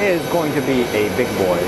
is going to be a big boy.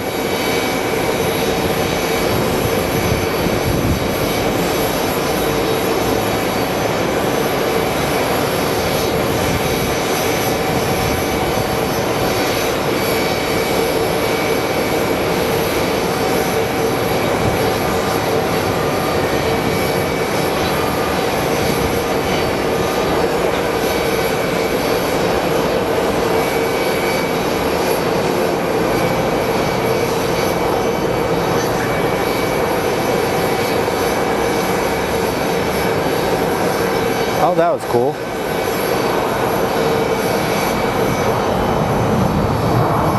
Oh, that was cool.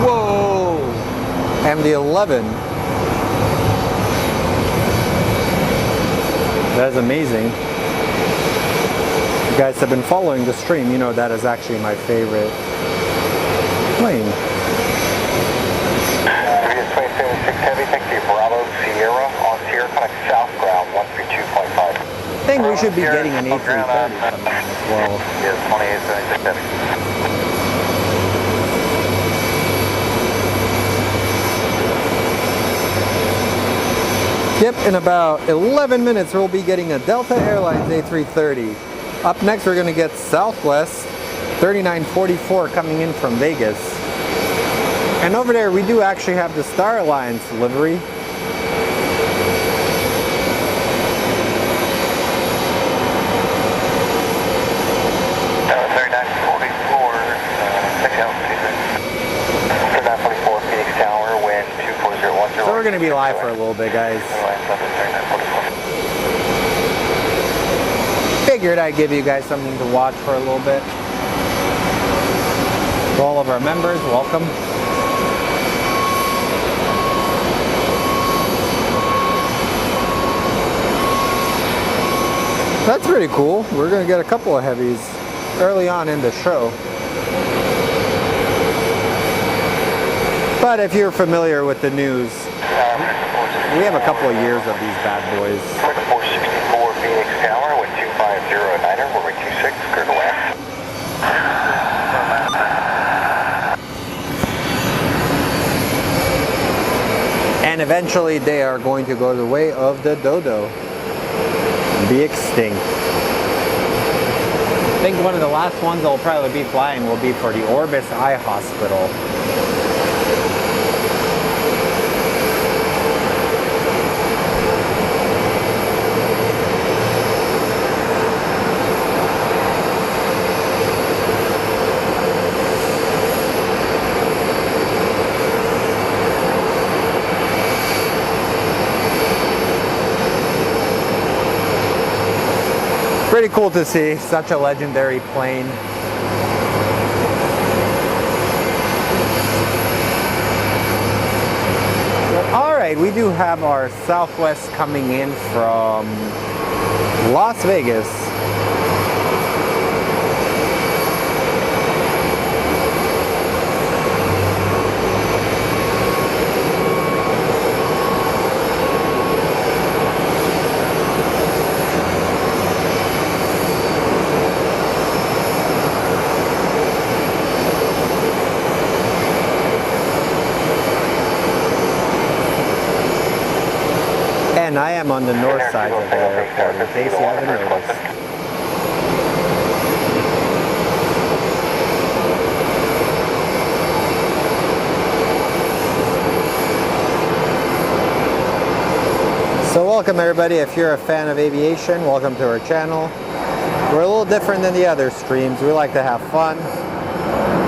Whoa! MD-11. That is amazing. If you guys have been following the stream, you know that is actually my favorite plane. 26 Heavy, thank you. Bravo, Sierra, on Sierra, connect south ground, 132.5. I think we should be getting an A330 coming in as well. Yes, 2876 Heavy. Yep, in about 11 minutes we'll be getting a Delta Airlines A330. Up next we're going to get Southwest 3944 coming in from Vegas. And over there we do actually have the Star Alliance livery. So we're going to be live for a little bit, guys. Figured I'd give you guys something to watch for a little bit. To all of our members, welcome. That's pretty cool. We're going to get a couple of heavies early on in the show. But if you're familiar with the news, we have a couple of years of these bad boys. 464 Phoenix Tower with 2509er, runway 26, clear to land. And eventually they are going to go the way of the dodo. Be extinct. I think one of the last ones I'll probably be flying will be for the Orbis Eye Hospital. Pretty cool to see such a legendary plane. All right, we do have our Southwest coming in from Las Vegas. And I am on the north side of the airport, in case you haven't noticed. So welcome everybody. If you're a fan of aviation, welcome to our channel. We're a little different than the other streams. We like to have fun,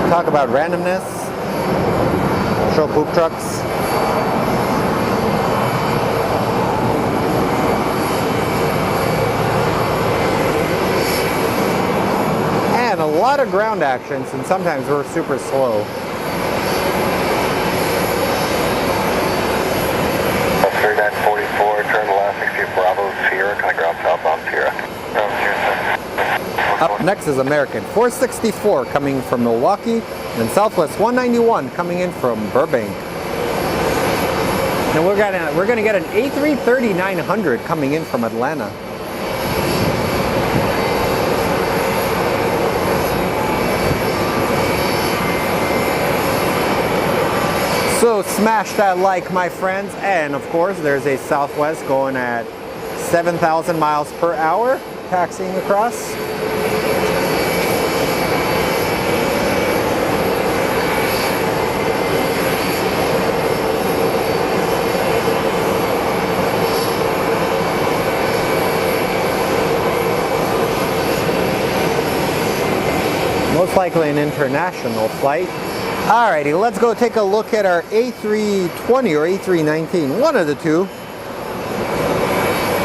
talk about randomness, show poop trucks. And a lot of ground actions, and sometimes we're super slow. That's 3944, turn left, 60 Bravo, Sierra, kind of ground southbound Sierra. Up next is American 464 coming from Milwaukee, and Southwest 191 coming in from Burbank. And we're gonna get an A330-900 coming in from Atlanta. So smash that like, my friends, and of course there's a Southwest going at 7,000 miles per hour taxiing across. Most likely an international flight. Alrighty, let's go take a look at our A320 or A319, one of the two.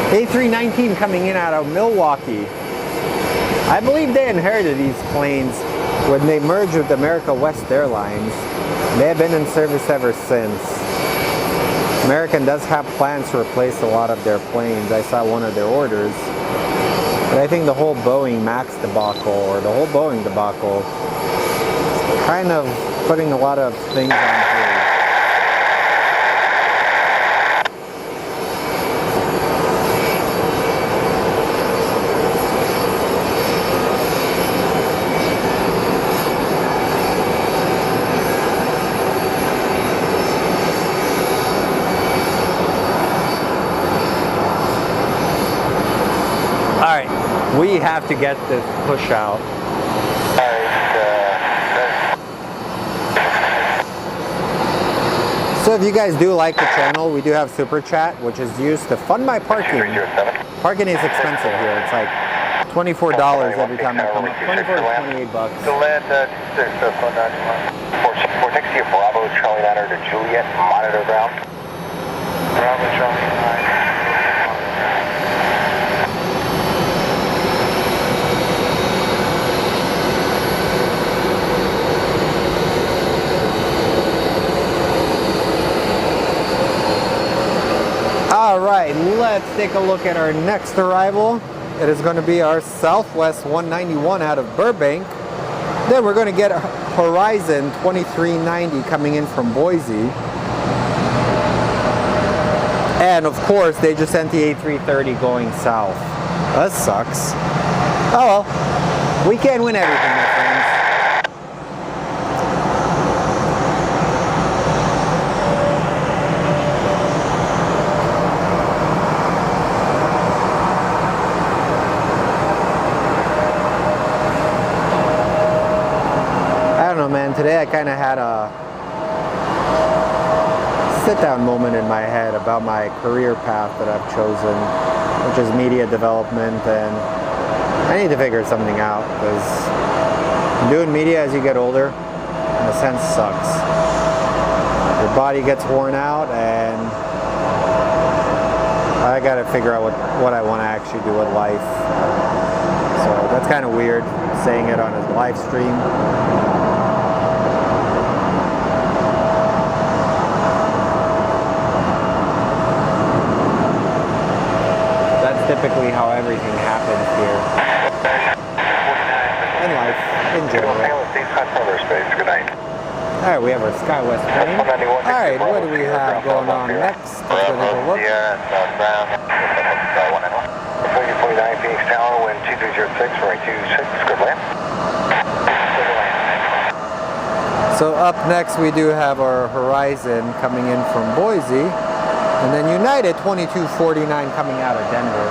A319 coming in out of Milwaukee. I believe they inherited these planes when they merged with America West Airlines. They have been in service ever since. American does have plans to replace a lot of their planes. I saw one of their orders. But I think the whole Boeing Max debacle, or the whole Boeing debacle, is kind of putting a lot of things on hold. We have to get this push out. So if you guys do like the channel, we do have Super Chat, which is used to fund my parking. Parking is expensive here. It's like $24 every time I come up. 24 to 28 bucks. To land 460 Bravo, Charlie Niner to Juliet, monitor ground. Bravo, Charlie 9. Alright, let's take a look at our next arrival. It is going to be our Southwest 191 out of Burbank. Then we're going to get Horizon 2390 coming in from Boise. And of course, they just sent the A330 going south. That sucks. Oh well, we can't win everything, my friends. Man, today I kind of had a sit-down moment in my head about my career path that I've chosen, which is media development, and I need to figure something out because doing media as you get older, in a sense, sucks. Your body gets worn out, and I got to figure out what I want to actually do with life. So that's kind of weird saying it on a live stream. Typically how everything happens here in life, in general. Alright, we have our SkyWest plane. Alright, what do we have going on next? Let's go take a look. Phoenix Tower, wind 2306, runway 26, good land. So up next we do have our Horizon coming in from Boise. And then United 2249 coming out of Denver.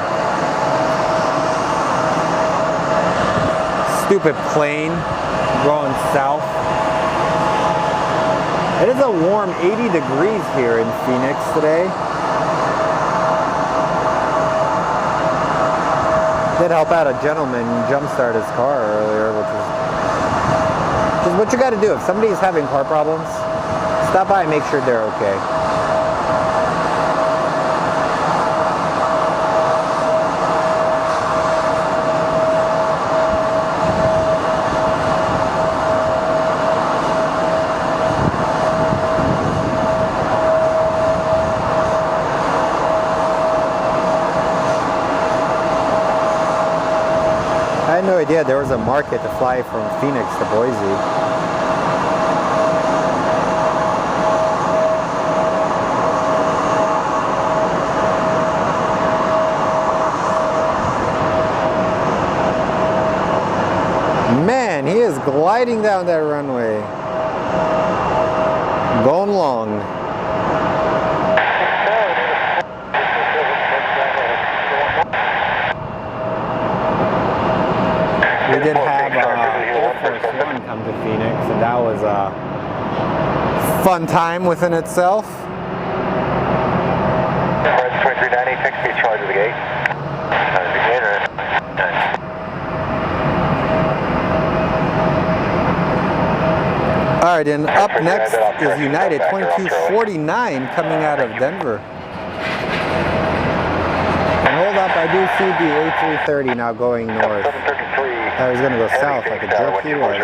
Stupid plane going south. It is a warm 80 degrees here in Phoenix today. Did help out a gentleman jumpstart his car earlier, which is what you got to do. If somebody's having car problems, stop by and make sure they're okay. I had no idea there was a market to fly from Phoenix to Boise. Man, he is gliding down that runway. Going long. fun time within itself. Fred 2390, fix the charge of the gate. All right, and up next is United 2249 coming out of Denver. And hold up, I do see the A330 now going north. I was going to go south like a jerk he was.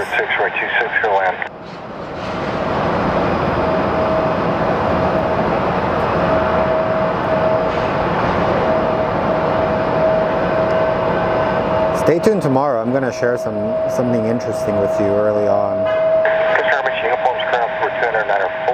Stay tuned tomorrow. I'm going to share something interesting with you early on. Uniforms current for 294.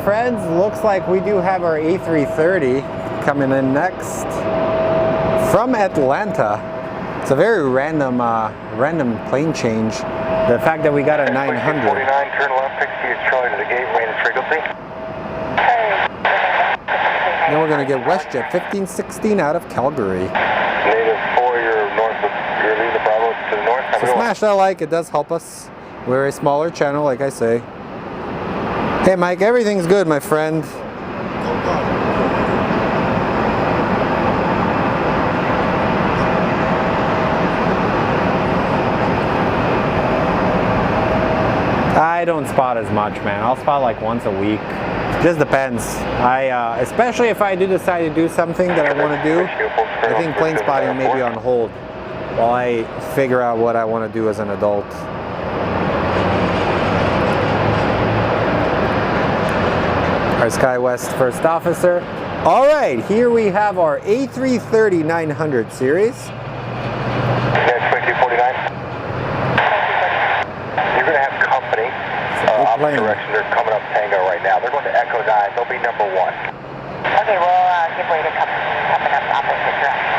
Friends, looks like we do have our A330 coming in next from Atlanta. It's a very random plane change. The fact that we got a 900. 49, turn left, fix to Charlie to the gate, range frequency. Then we're going to get WestJet 1516 out of Calgary. Native 4, you're north of, you're leaving the Bravo to the north. So smash that like, it does help us. We're a smaller channel, like I say. Hey Mike, everything's good, my friend. I don't spot as much, man. I'll spot like once a week. Just depends. Especially if I do decide to do something that I want to do, I think plane spotting may be on hold while I figure out what I want to do as an adult. Our SkyWest first officer. All right, here we have our A330 900 series. You're going to have company. Opposite direction. They're coming up Tango right now. They're going to Echo 9. They'll be number 1. Okay, we'll give way to coming up opposite direction.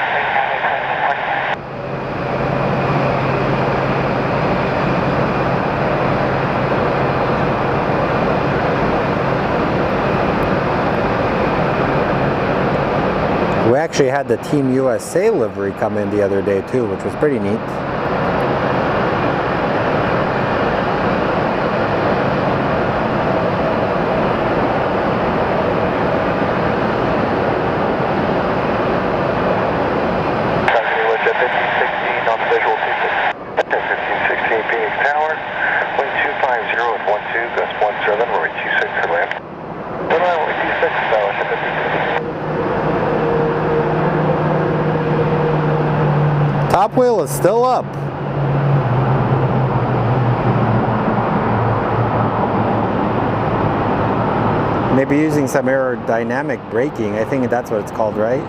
We actually had the Team USA livery come in the other day too, which was pretty neat. Top wheel is still up. Maybe using some aerodynamic braking. I think that's what it's called, right?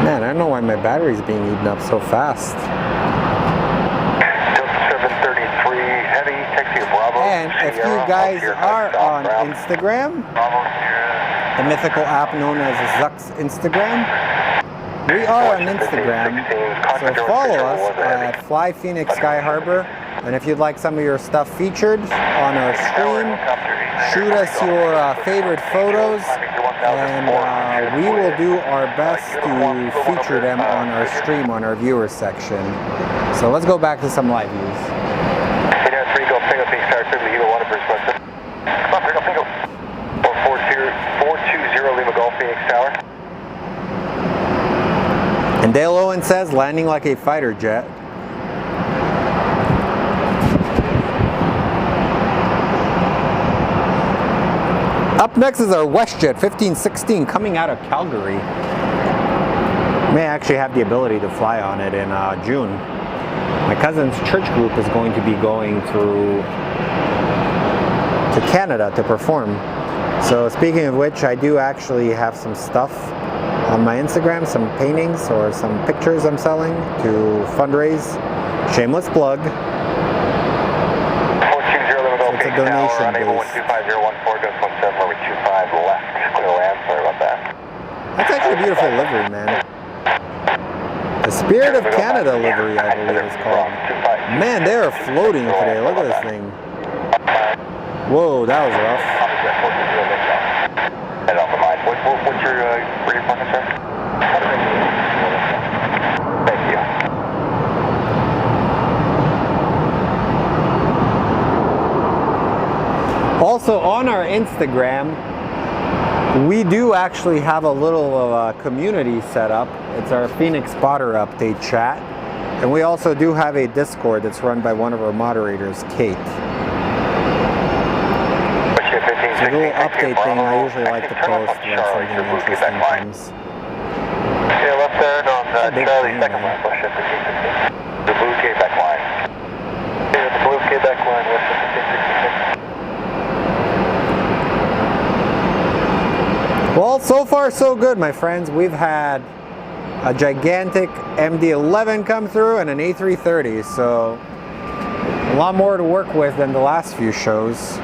Man, I don't know why my battery's being eaten up so fast. And if you guys are on Instagram, the mythical app known as Zuck's Instagram, we are on Instagram, so follow us at Fly Phoenix Sky Harbor, and if you'd like some of your stuff featured on our stream, shoot us your favorite photos, and we will do our best to feature them on our stream on our viewers section. So let's go back to some live views. And Dale Owen says, landing like a fighter jet. Up next is our WestJet 1516 coming out of Calgary. May actually have the ability to fly on it in June. My cousin's church group is going to be going to Canada to perform. So speaking of which, I do actually have some stuff on my Instagram, some paintings or some pictures I'm selling to fundraise. Shameless plug. 420, let me go. So it's a Phoenix Tower, donation unable base. 125.014, goes 17, runway 25 left. Clear land, sorry about that. That's actually a beautiful livery, man. The Spirit of Canada livery, I believe it's called. Man, they are floating today. Look at this thing. Whoa, that was rough. Head off the line. What's your where you parking, sir? Thank you. Also on our Instagram, we do actually have a little community set up. It's our Phoenix Spotter Update chat. And we also do have a Discord that's run by one of our moderators, Kate. It's a little update thing I usually like to post when something interesting comes. Yeah, left turn on Charlie, second line, push it to 15. The blue Quebec line. Yeah, the blue Quebec line, west of 1566. Well, so far so good, my friends. We've had a gigantic MD-11 come through and an A330, so a lot more to work with than the last few shows.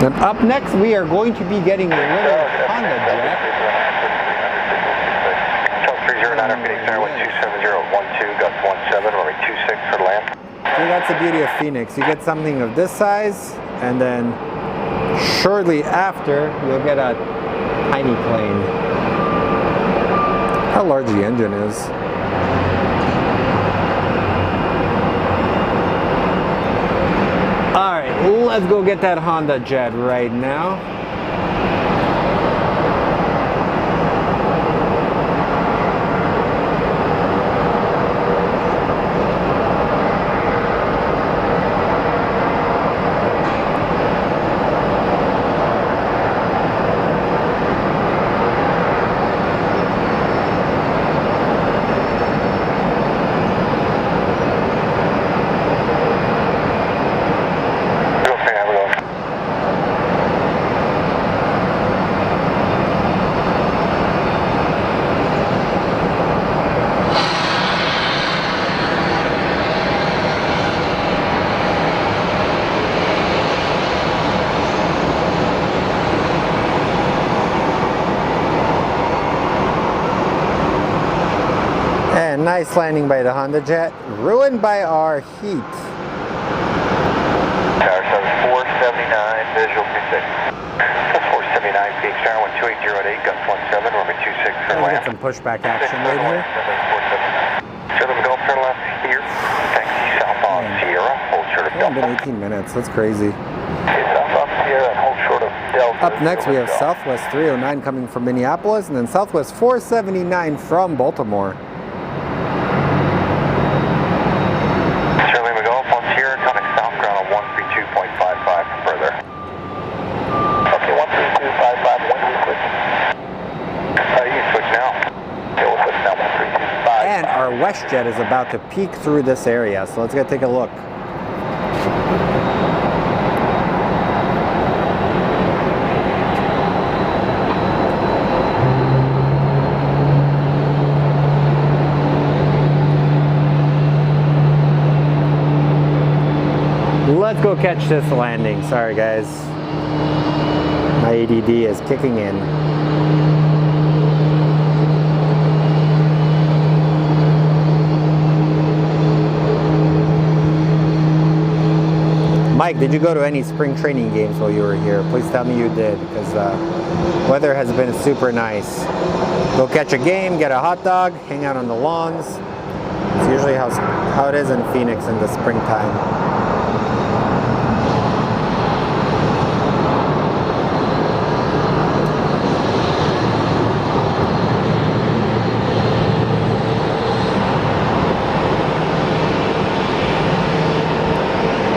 And up next, we are going to be getting a little Honda jet. Charles 309, Phoenix Air 127.012, gust 17, runway 26 for land. See, that's the beauty of Phoenix. You get something of this size, and then shortly after, you'll get a tiny plane. How large the engine is. Alright, let's go get that Honda jet right now. Nice landing by the Honda jet, ruined by our heat. Tower 479, visual 26. 479, Phoenix Tower 12808, gust 17, runway 26 for We'll land. get some pushback action right here. Turn left, turn left here. Taxi south on Sierra, hold short of It's only Delta. been 18 minutes, that's crazy. South on Sierra and hold short of Delta. Up next we have Southwest 309 coming from Minneapolis, and then Southwest 479 from Baltimore. And our WestJet is about to peek through this area, so let's go take a look. Let's go catch this landing. Sorry guys, my ADD is kicking in. Mike, did you go to any spring training games while you were here? Please tell me you did, because weather has been super nice. Go catch a game, get a hot dog, hang out on the lawns. It's usually how it is in Phoenix in the springtime.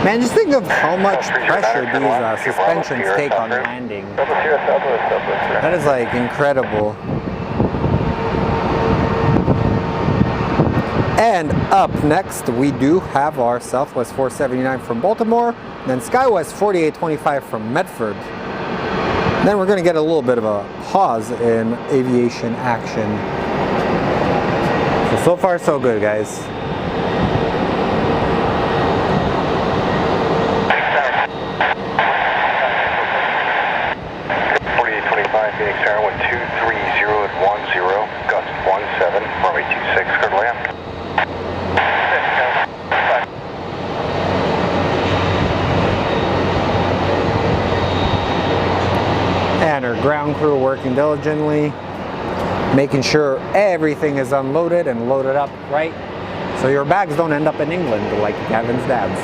Man, just think of how much pressure these suspensions take on landing. That is like incredible. And up next, we do have our Southwest 479 from Baltimore, then SkyWest 4825 from Medford. Then we're going to get a little bit of a pause in aviation action. So far so good, guys. Phoenix Tower 1230 at 10, gust 17, runway 26, clear to land. And our ground crew working diligently, making sure everything is unloaded and loaded up right, so your bags don't end up in England like Gavin's dad's.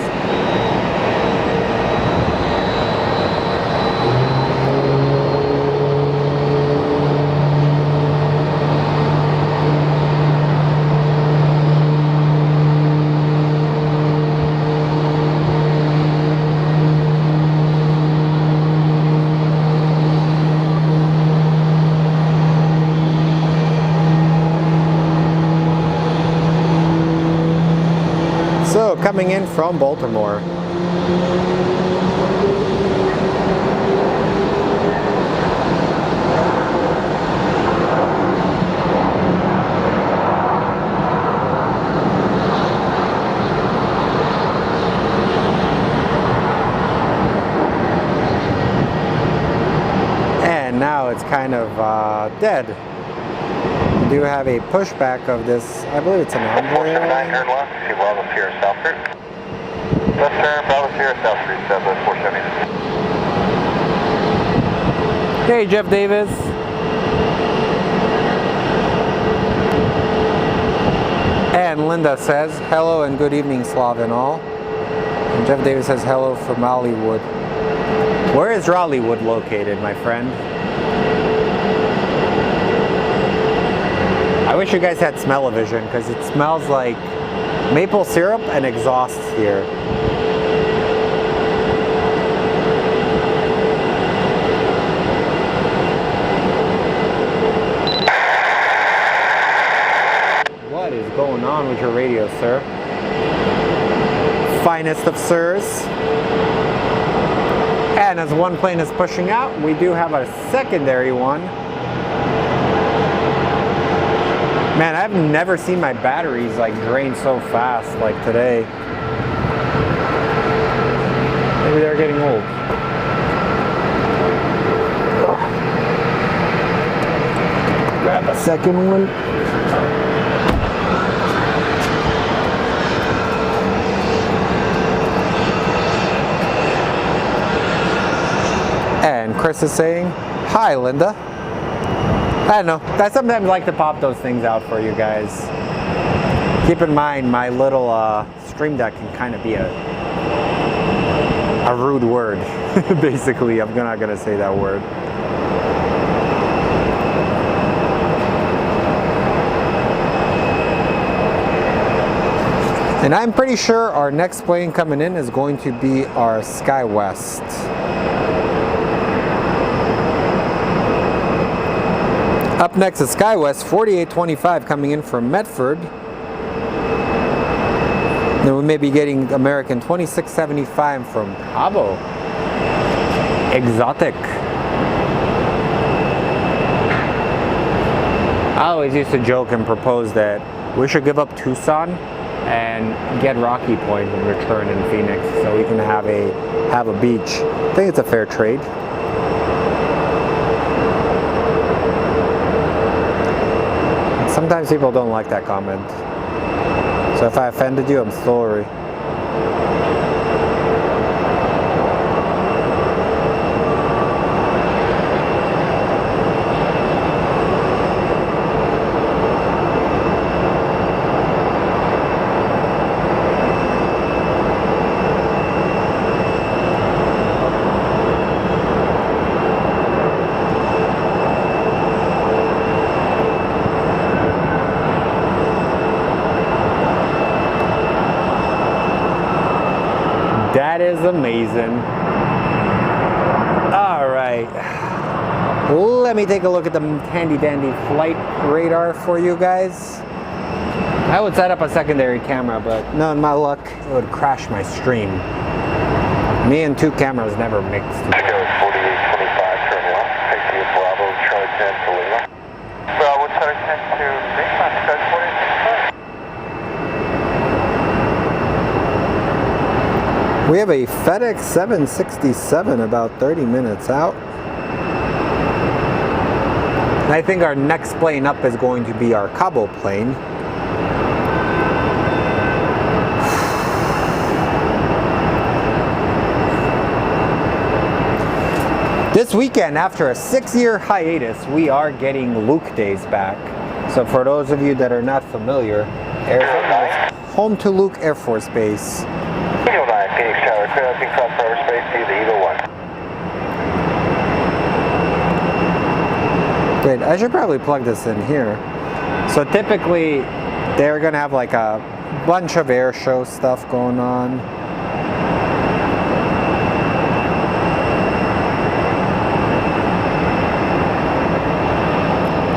So, coming in from Baltimore. And now it's kind of dead. We do have a pushback of this, I believe it's an envoy. 479, turn left, see Bravo Sierra South Route. Left turn, Bravo Sierra South Route, Southwest 479. Hey, Jeff Davis. And Linda says, hello and good evening, Slav and all. And Jeff Davis says, hello from Hollywood. Where is Raleighwood located, my friend? I wish you guys had smell-o-vision, because it smells like maple syrup and exhaust here. What is going on with your radio, sir? Finest of sirs. And as one plane is pushing out, we do have a secondary one. Man, I've never seen my batteries like drain so fast like today. Maybe they're getting old. Grab a second one. And Chris is saying, hi, Linda. I don't know. I sometimes like to pop those things out for you guys. Keep in mind, my little Stream Deck can kind of be a rude word. Basically, I'm not going to say that word. And I'm pretty sure our next plane coming in is going to be our SkyWest. Up next is SkyWest 4825 coming in from Medford. Then we may be getting American 2675 from Cabo. Exotic. I always used to joke and propose that we should give up Tucson and get Rocky Point in return in Phoenix so we can have a beach. I think it's a fair trade. Sometimes people don't like that comment. So if I offended you, I'm sorry. That is amazing. All right. Let me take a look at the handy dandy flight radar for you guys. I would set up a secondary camera, but knowing my luck, it would crash my stream. Me and two cameras never mixed together. 4825, turn left. Take you Bravo, Charlie 10 to Lima. Bravo, Charlie 10 to Lima, Charlie 4825. We have a FedEx 767 about 30 minutes out. And I think our next plane up is going to be our Cabo plane. This weekend, after a 6-year hiatus, we are getting Luke Days back. So for those of you that are not familiar, Arizona is home to Luke Air Force Base. Eagle 9, Phoenix Tower, clear up in cross cover space, see the Eagle 1. Great, I should probably plug this in here. So typically, they're gonna have like a bunch of air show stuff going on.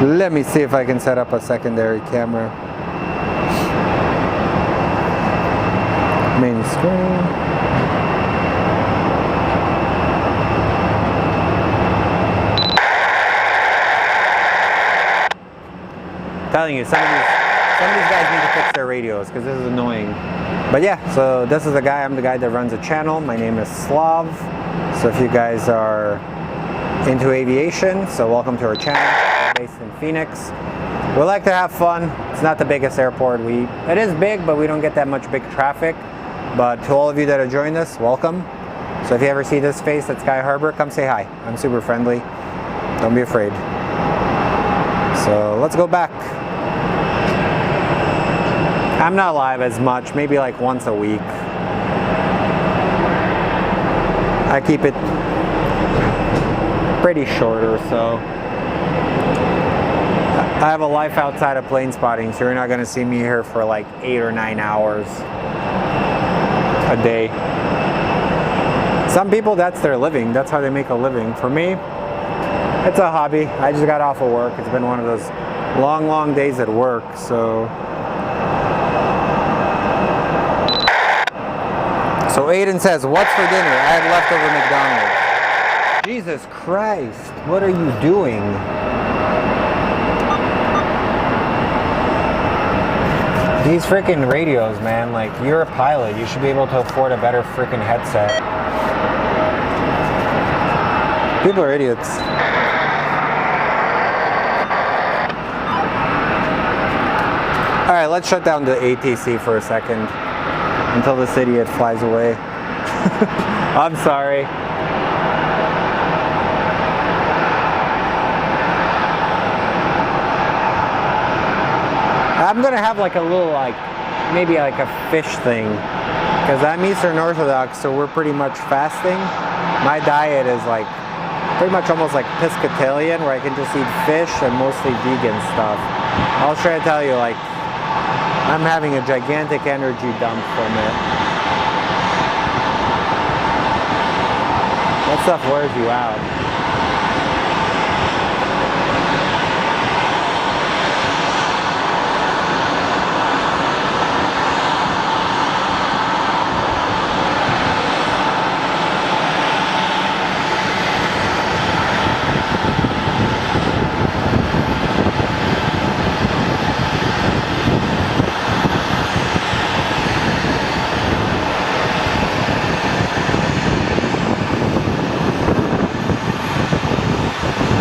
Let me see if I can set up a secondary camera. Main screen. Telling you, some of these guys need to fix their radios because this is annoying. But yeah, so this is the guy. I'm the guy that runs a channel. My name is Slav. So if you guys are into aviation, so welcome to our channel. Based in Phoenix. We like to have fun. It's not the biggest airport. It is big, but we don't get that much big traffic. But to all of you that are joining us, welcome. So if you ever see this face at Sky Harbor, come say hi. I'm super friendly. Don't be afraid. So let's go back. I'm not live as much, maybe like once a week. I keep it pretty short or so. I have a life outside of plane spotting, so you're not going to see me here for like 8 or 9 hours a day. Some people, that's their living. That's how they make a living. For me, it's a hobby. I just got off of work. It's been one of those long, long days at work, so. So Aiden says, what's for dinner? I had leftover McDonald's. Jesus Christ, what are you doing? These freaking radios, man, like, you're a pilot. You should be able to afford a better freaking headset. People are idiots. Alright, let's shut down the ATC for a second until this idiot flies away. I'm sorry. I'm gonna have like a little, like, maybe like a fish thing, because I'm Eastern Orthodox, so we're pretty much fasting. My diet is like pretty much almost like pescatarian, where I can just eat fish and mostly vegan stuff. I'll try to tell you, like, I'm having a gigantic energy dump from it. That stuff wears you out.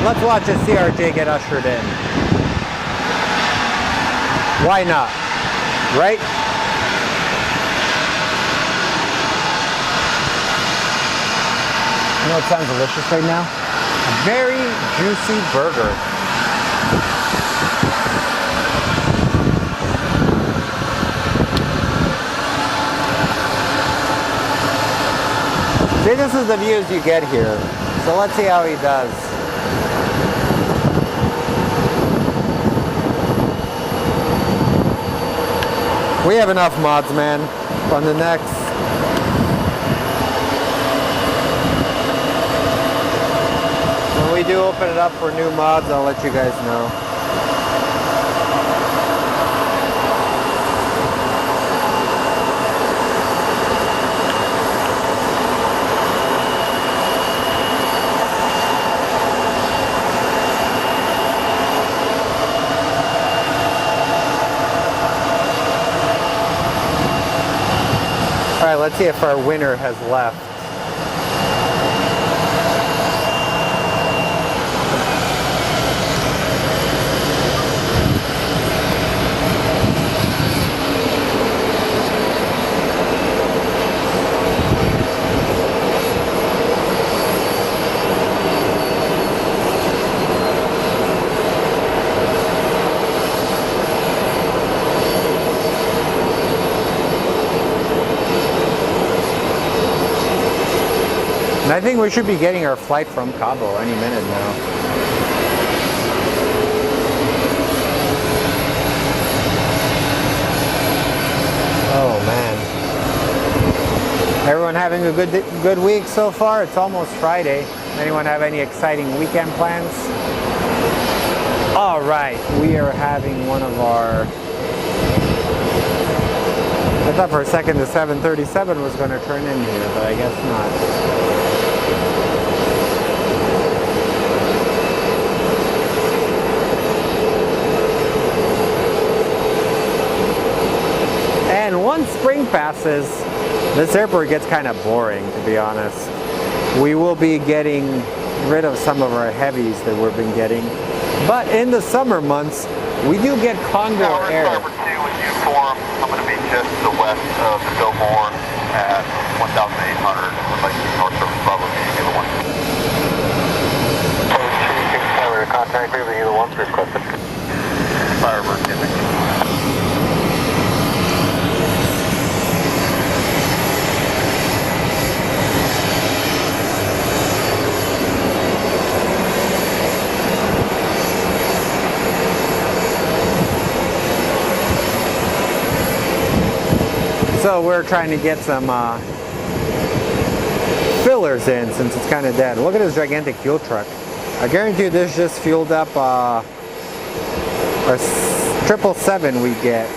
Let's watch a CRJ get ushered in. Why not? Right? You know what sounds delicious right now? A very juicy burger. See, this is the views you get here. So let's see how he does. We have enough mods, man. On the next. When we do open it up for new mods, I'll let you guys know. let's see if our winner has left. And I think we should be getting our flight from Cabo any minute now. Oh man. Everyone having a good week so far? It's almost Friday. Anyone have any exciting weekend plans? All right, we are having one of our... I thought for a second the 737 was going to turn in here, but I guess not. And once spring passes, this airport gets kind of boring, to be honest. We will be getting rid of some of our heavies that we've been getting. But in the summer months, we do get Condor Air. I'm going to be just to the west of the Billboard at 1,800. Would like North Service Bravo be either one. Contact me with either one, please requested. Firebird, So we're trying to get some fillers in since it's kind of dead. Look at this gigantic fuel truck. I guarantee you this just fueled up our 777 we get.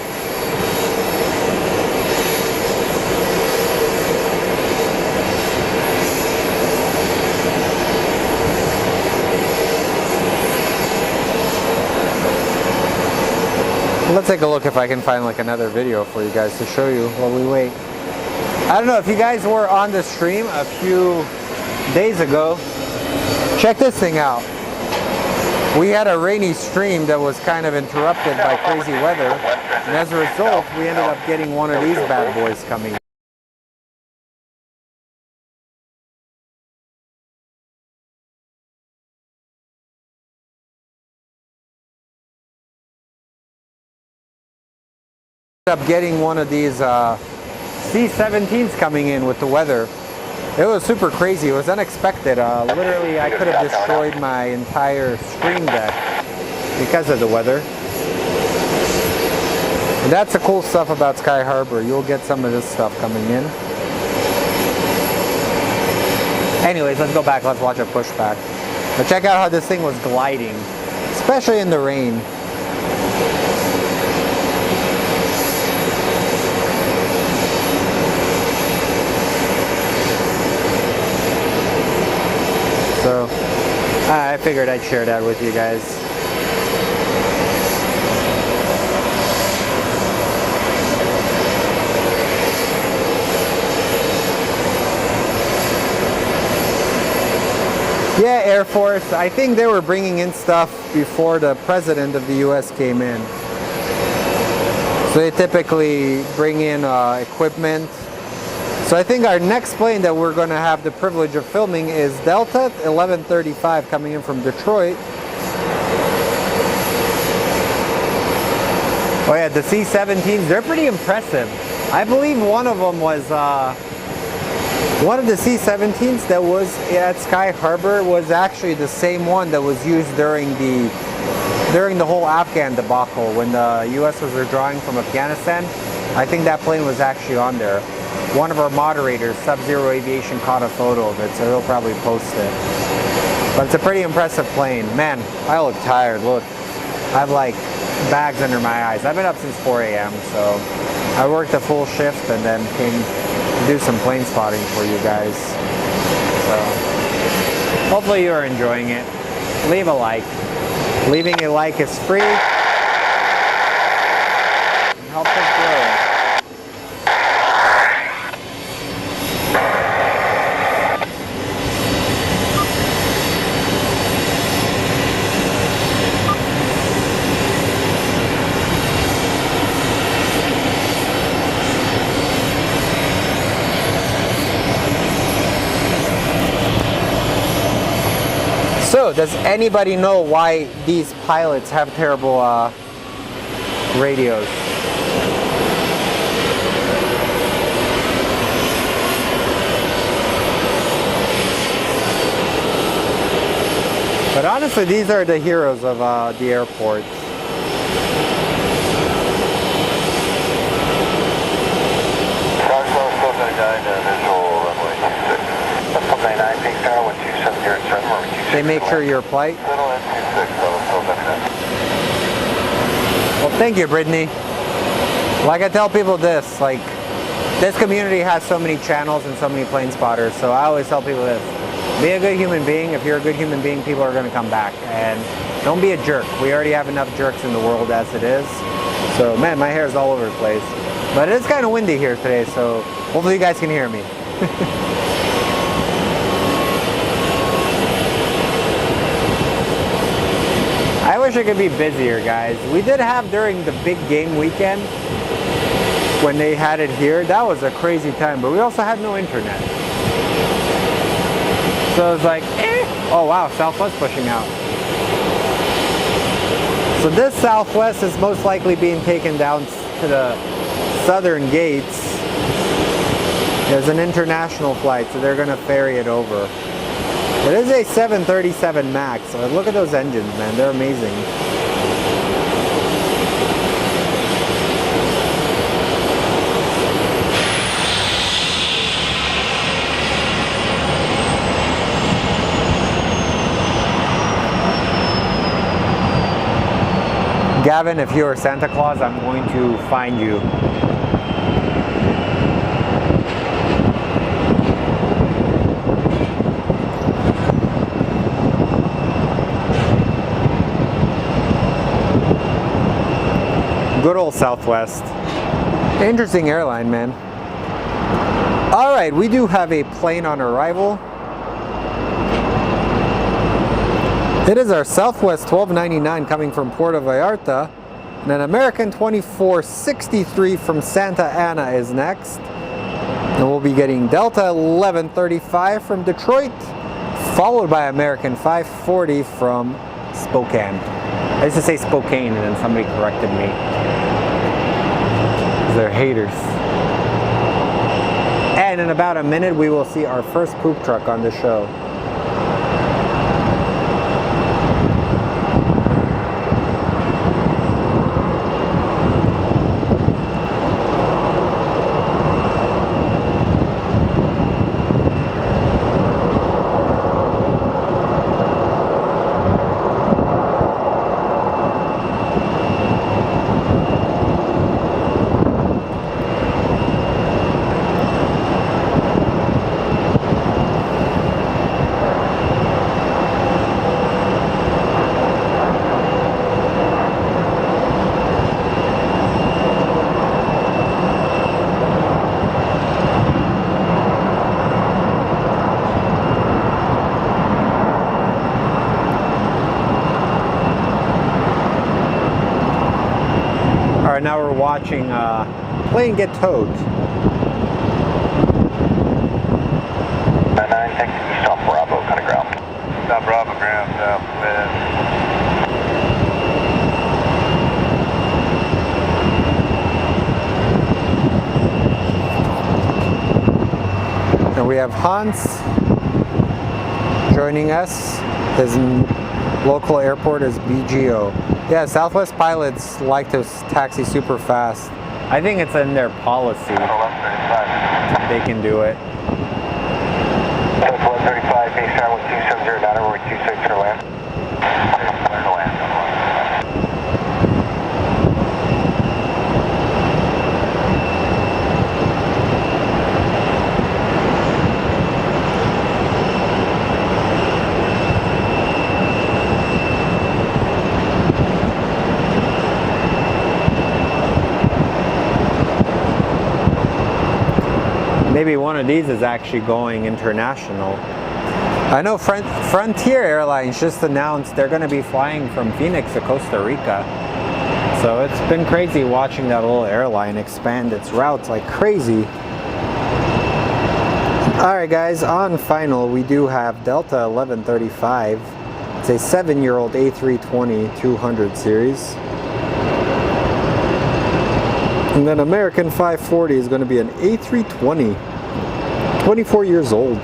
Let's take a look if I can find like another video for you guys to show you while we wait. I don't know if you guys were on the stream a few days ago. Check this thing out. We had a rainy stream that was kind of interrupted by crazy weather, and as a result, we ended up getting one of these bad boys coming. Up getting one of these C-17s coming in with the weather. It was super crazy. It was unexpected. Literally, I could have destroyed my entire screen deck because of the weather. And that's the cool stuff about Sky Harbor. You'll get some of this stuff coming in. Anyways, let's go back. Let's watch a pushback. But check out how this thing was gliding, especially in the rain. So I figured I'd share that with you guys. Yeah, Air Force. I think they were bringing in stuff before the president of the US came in. So they typically bring in equipment. So I think our next plane that we're going to have the privilege of filming is Delta 1135 coming in from Detroit. Oh yeah, the C-17s, they're pretty impressive. I believe one of them was, one of the C-17s that was at Sky Harbor was actually the same one that was used during the whole Afghan debacle when the US was withdrawing from Afghanistan. I think that plane was actually on there. One of our moderators, Sub-Zero Aviation, caught a photo of it, so he'll probably post it. But it's a pretty impressive plane. Man, I look tired. Look, I have like bags under my eyes. I've been up since 4 a.m., so I worked a full shift and then came to do some plane spotting for you guys. So hopefully you're enjoying it. Leave a like. Leaving a like is free. It helps us grow. So, does anybody know why these pilots have terrible radios? But honestly, these are the heroes of the airports. They make sure you're polite. Well, thank you, Brittany. Like I tell people this, like, this community has so many channels and so many plane spotters, so I always tell people this. Be a good human being. If you're a good human being, people are going to come back. And don't be a jerk. We already have enough jerks in the world as it is. So, man, my hair is all over the place. But it is kind of windy here today, so hopefully you guys can hear me. I wish I could be busier, guys. We did have during the big game weekend, when they had it here, that was a crazy time. But we also had no internet. So it's like, oh wow, Southwest pushing out. So this Southwest is most likely being taken down to the southern gates. There's an international flight, so they're going to ferry it over. It is a 737 MAX. So look at those engines, man. They're amazing. Gavin, if you're Santa Claus, I'm going to find you. Good old Southwest. Interesting airline, man. All right, we do have a plane on arrival. It is our Southwest 1299 coming from Puerto Vallarta, and an American 2463 from Santa Ana is next. And we'll be getting Delta 1135 from Detroit, followed by American 540 from Spokane. I used to say Spokane and then somebody corrected me. They're haters. And in about a minute we will see our first poop truck on the show. Alright, now we're watching plane get towed. 99, taxi stop Bravo, kind of ground. Stop Bravo, ground, southwest. And we have Hans joining us. His local airport is BGO. Yeah, Southwest pilots like to taxi super fast. I think it's in their policy. They can do it. Southwest 35, base tower 1270, down over 26 for land. Clear to land. Maybe one of these is actually going international. I know Frontier Airlines just announced they're going to be flying from Phoenix to Costa Rica. So it's been crazy watching that little airline expand its routes like crazy. Alright guys, on final we do have Delta 1135 It's a 7-year-old A320-200 series. And then American 540 is going to be an A320, 24 years old.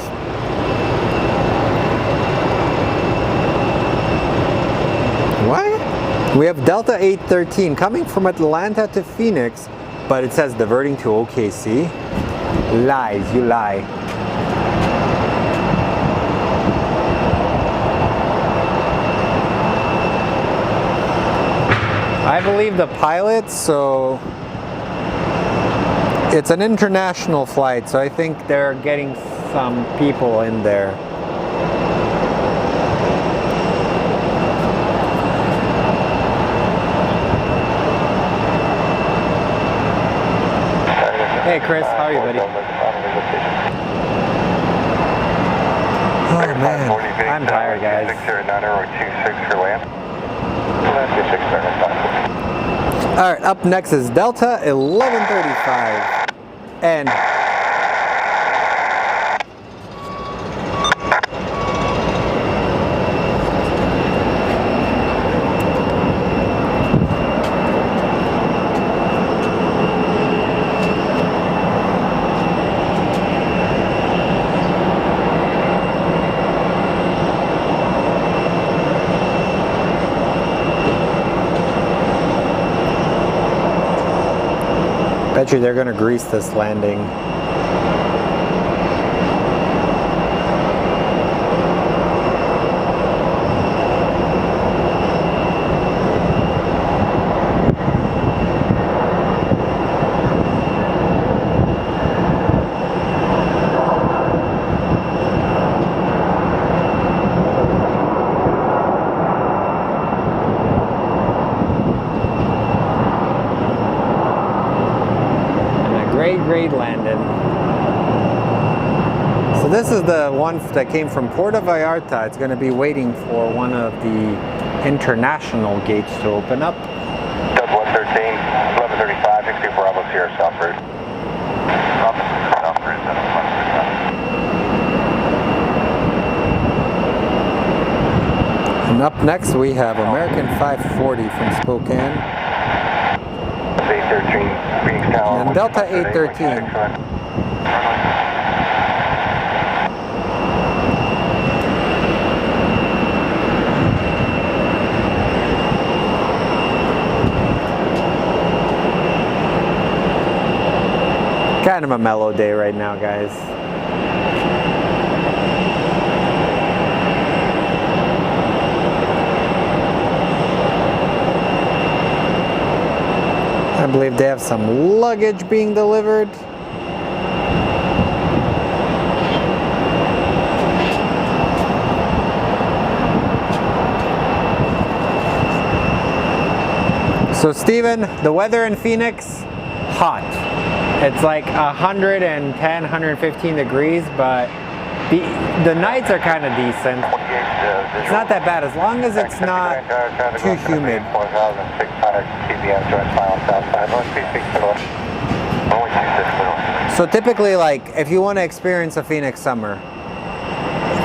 What? We have Delta 813 coming from Atlanta to Phoenix, but it says diverting to OKC. Lies, you lie. I believe the pilot, so it's an international flight, so I think they're getting some people in there. Hey Chris, how are you, buddy? Oh man, I'm tired, guys. Alright, up next is Delta 1135. And bet you they're going to grease this landing. Great landing. So this is the one that came from Puerto Vallarta. It's going to be waiting for one of the international gates to open up. Delta 113, 1135, 64 Bravo Sierra South route. And up next we have American 540 from Spokane. 813, Phoenix Tower. And Delta 813. Kind of a mellow day right now, guys. I believe they have some luggage being delivered. So Steven, the weather in Phoenix, hot. It's like 110, 115 degrees, but the nights are kind of decent. It's not that bad as long as it's not too humid. So typically, like, if you want to experience a Phoenix summer,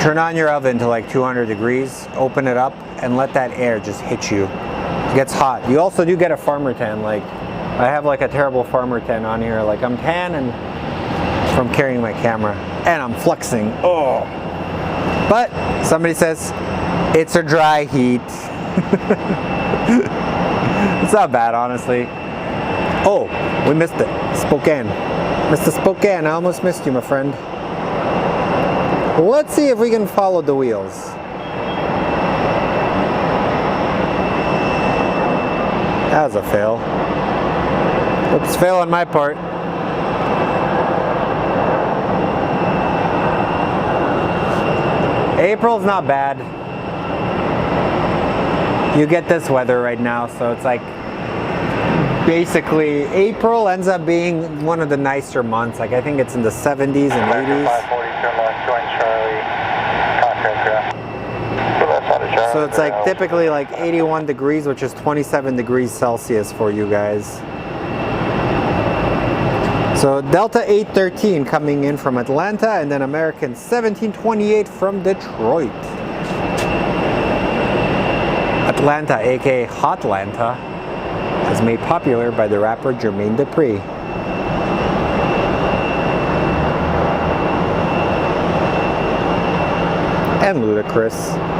turn on your oven to like 200 degrees, open it up, and let that air just hit you. It gets hot. You also do get a farmer tan. Like, I have like a terrible farmer tan on here. Like, I'm tan and from carrying my camera, and I'm flexing. Oh. But somebody says it's a dry heat. It's not bad, honestly. Oh, we missed it. Spokane. Mr. Spokane, I almost missed you, my friend. Let's see if we can follow the wheels. That was a fail. Oops, fail on my part. April's not bad. You get this weather right now, so it's like basically April ends up being one of the nicer months. Like, I think it's in the 70s and 80s. So it's like typically like 81 degrees, which is 27 degrees Celsius for you guys. So Delta 813 coming in from Atlanta, and then American 1728 from Detroit. Atlanta, aka Hotlanta, is made popular by the rapper Jermaine Dupri. And Ludacris.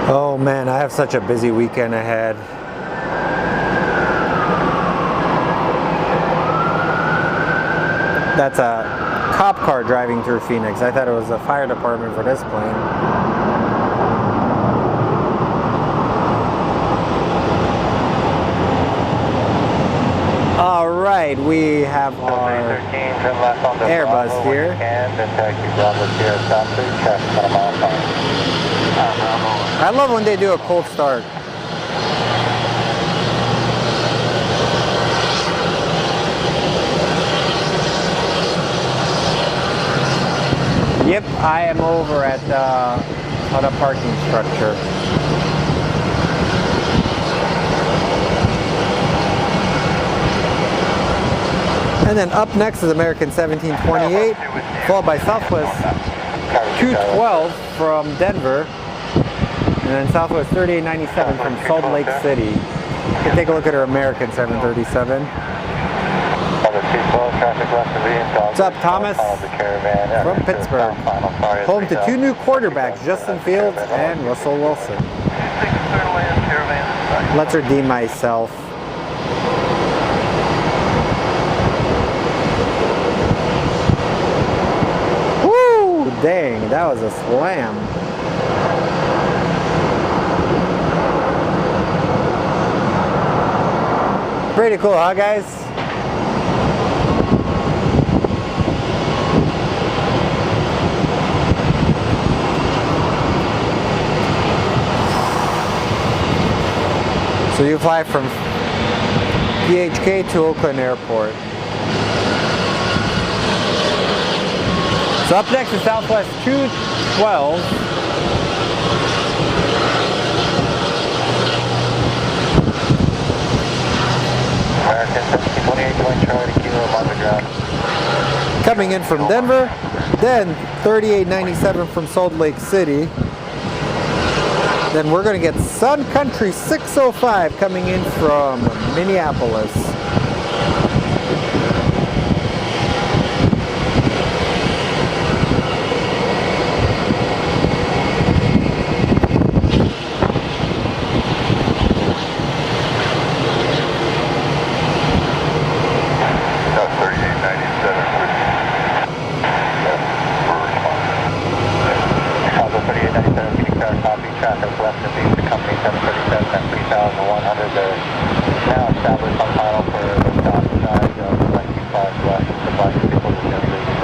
Oh man, I have such a busy weekend ahead. That's a cop car driving through Phoenix. I thought it was a fire department for this plane. All right, we have our Airbus here. I love when they do a cold start. Yep, I am over at the parking structure. And then up next is American 1728, followed by Southwest 212 from Denver. And then Southwest 3897 from Salt Lake City. You can take a look at our American 737. What's up, Thomas? From Pittsburgh. Home to two new quarterbacks, Justin Fields and Russell Wilson. Let's redeem myself. Woo! Dang, that was a slam. Pretty cool, huh, guys? So you fly from KPHX to Oakland Airport. So up next is Southwest 212. American 1728 going Charlie to Kilo on the ground. Coming in from Denver, then 3897 from Salt Lake City. Then we're going to get Sun Country 605 coming in from Minneapolis.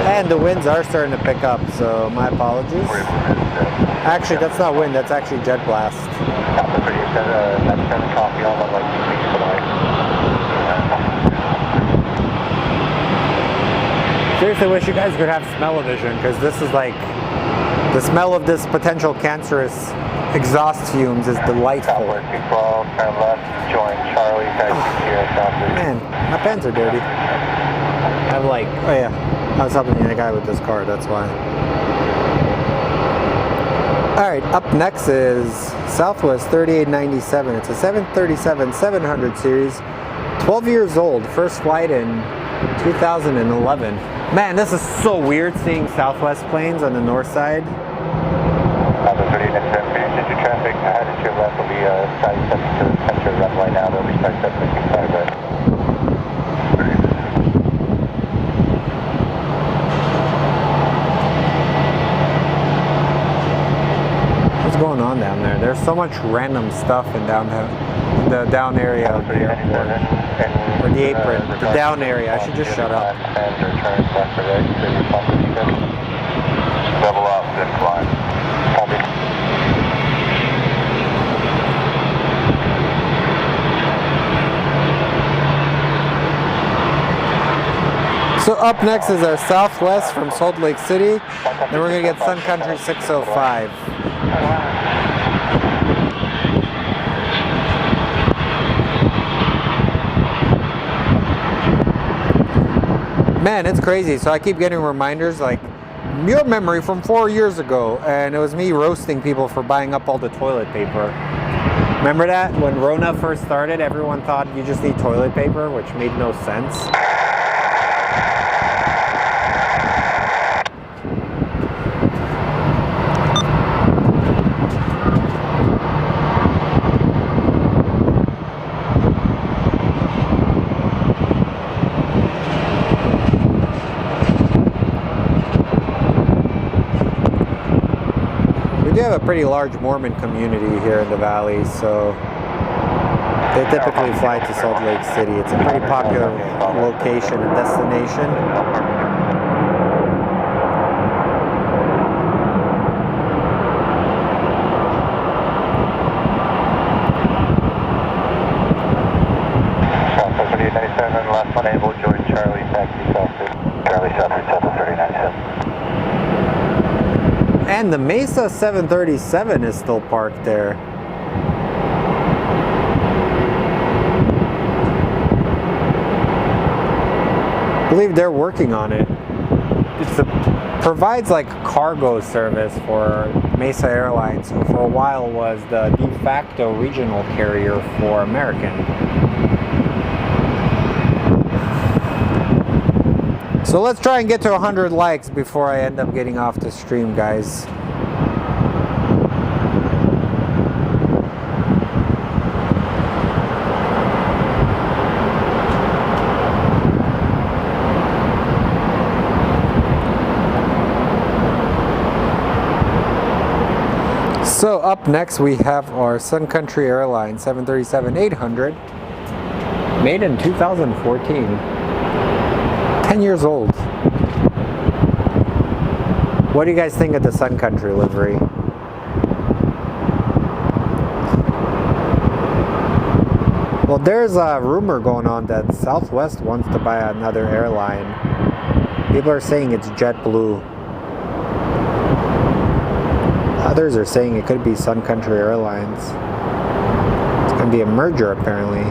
And the winds are starting to pick up, so my apologies. Actually, that's not wind, that's actually jet blast. Seriously, wish you guys could have smell-o-vision, because this is like, the smell of this potential cancerous exhaust fumes is delightful. Man, my pants are dirty. I'm like, oh yeah. I was helping the guy with this car, that's why. Alright, up next is Southwest 3897. It's a 737-700 series, 12 years old, first flight in 2011. Man, this is so weird seeing Southwest planes on the north side. Southwest 3897, traffic, ahead to your left will be side 7 to the center runway now, there'll be side 765 right. Going on down there? There's so much random stuff in downtown, the down area of the airport, or the apron, the down area. I should just shut up. Double up, then climb. Copy. up next is our Southwest from Salt Lake City. Then we're going to get Sun Country 605. Man, it's crazy. So I keep getting reminders like, your memory from 4 years ago. And it was me roasting people for buying up all the toilet paper. Remember that? When Rona first started, everyone thought you just need toilet paper, which made no sense. We do have a pretty large Mormon community here in the valley, so they typically fly to Salt Lake City. It's a pretty popular location and destination. Last one able, join Charlie, taxi south to Charlie South 39. And the Mesa 737 is still parked there. I believe they're working on it. It provides like cargo service for Mesa Airlines, who for a while was the de facto regional carrier for American. So let's try and get to 100 likes before I end up getting off the stream, guys. So up next we have our Sun Country Airlines 737-800, made in 2014. 10 years old. What do you guys think of the Sun Country livery? Well, there's a rumor going on that Southwest wants to buy another airline. People are saying it's JetBlue. Others are saying it could be Sun Country Airlines. It's going to be a merger, apparently.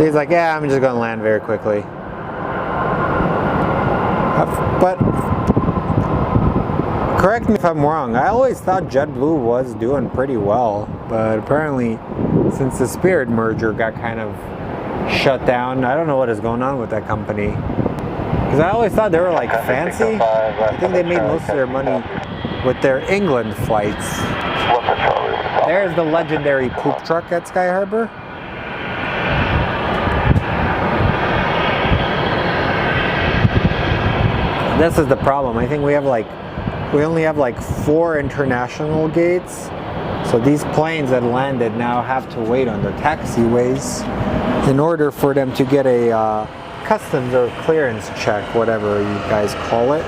He's like, yeah, I'm just going to land very quickly. But correct me if I'm wrong. I always thought JetBlue was doing pretty well, but apparently since the Spirit merger got kind of shut down, I don't know what is going on with that company. Because I always thought they were like fancy. I think they made most of their money with their England flights. There's the legendary poop truck at Sky Harbor. This is the problem. I think we only have like 4 international gates. So these planes that landed now have to wait on the taxiways in order for them to get a customs or clearance check, whatever you guys call it.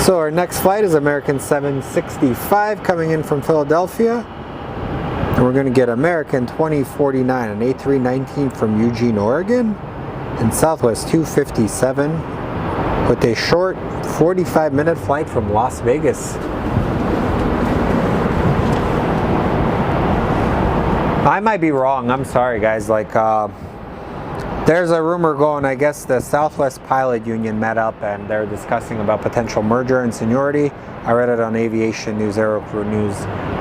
So our next flight is American 765 coming in from Philadelphia. And we're going to get American 2049, an A319 from Eugene, Oregon. And Southwest 257 with a short 45-minute flight from Las Vegas. I might be wrong. I'm sorry, guys. Like, there's a rumor going. I guess the Southwest Pilot Union met up and they're discussing about potential merger and seniority. I read it on Aviation News, Aerocrew News,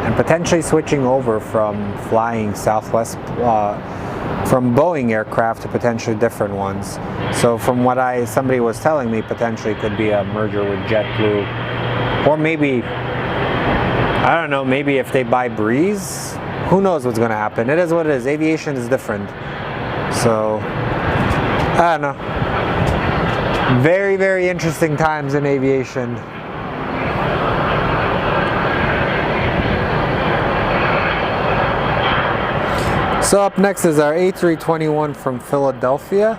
and potentially switching over from flying Southwest. From Boeing aircraft to potentially different ones. So from what somebody was telling me, potentially could be a merger with JetBlue. Or maybe, I don't know, maybe if they buy Breeze, who knows what's going to happen. It is what it is. Aviation is different. So, I don't know. Very, very interesting times in aviation. So up next is our A321 from Philadelphia.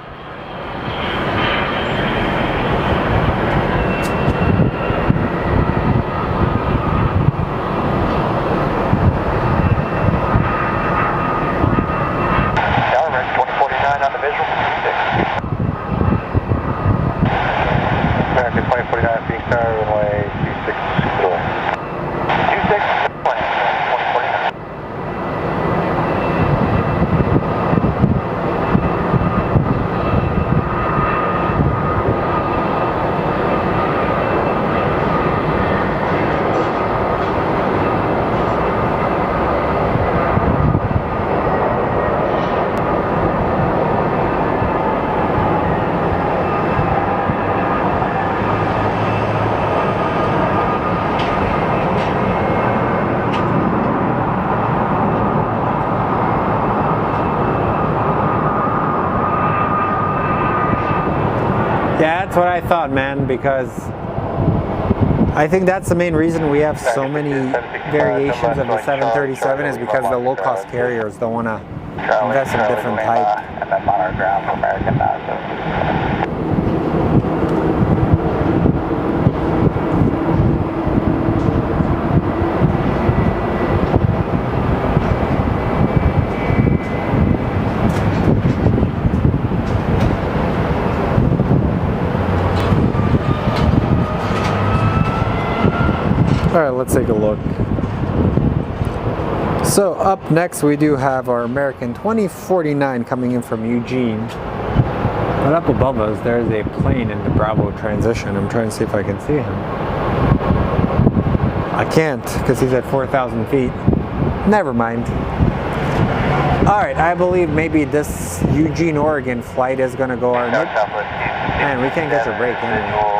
Yeah, that's what I thought, man, because I think that's the main reason we have so many variations of the 737 is because the low-cost carriers don't want to invest in different type. And then on our ground for American NASA. Alright, let's take a look. So up next we do have our American 2049 coming in from Eugene. But up above us there's a plane in the Bravo transition. I'm trying to see if I can see him. I can't because he's at 4,000 feet. Never mind. Alright, I believe maybe this Eugene, Oregon flight is going to go our next. Man, we can't get your break anyway.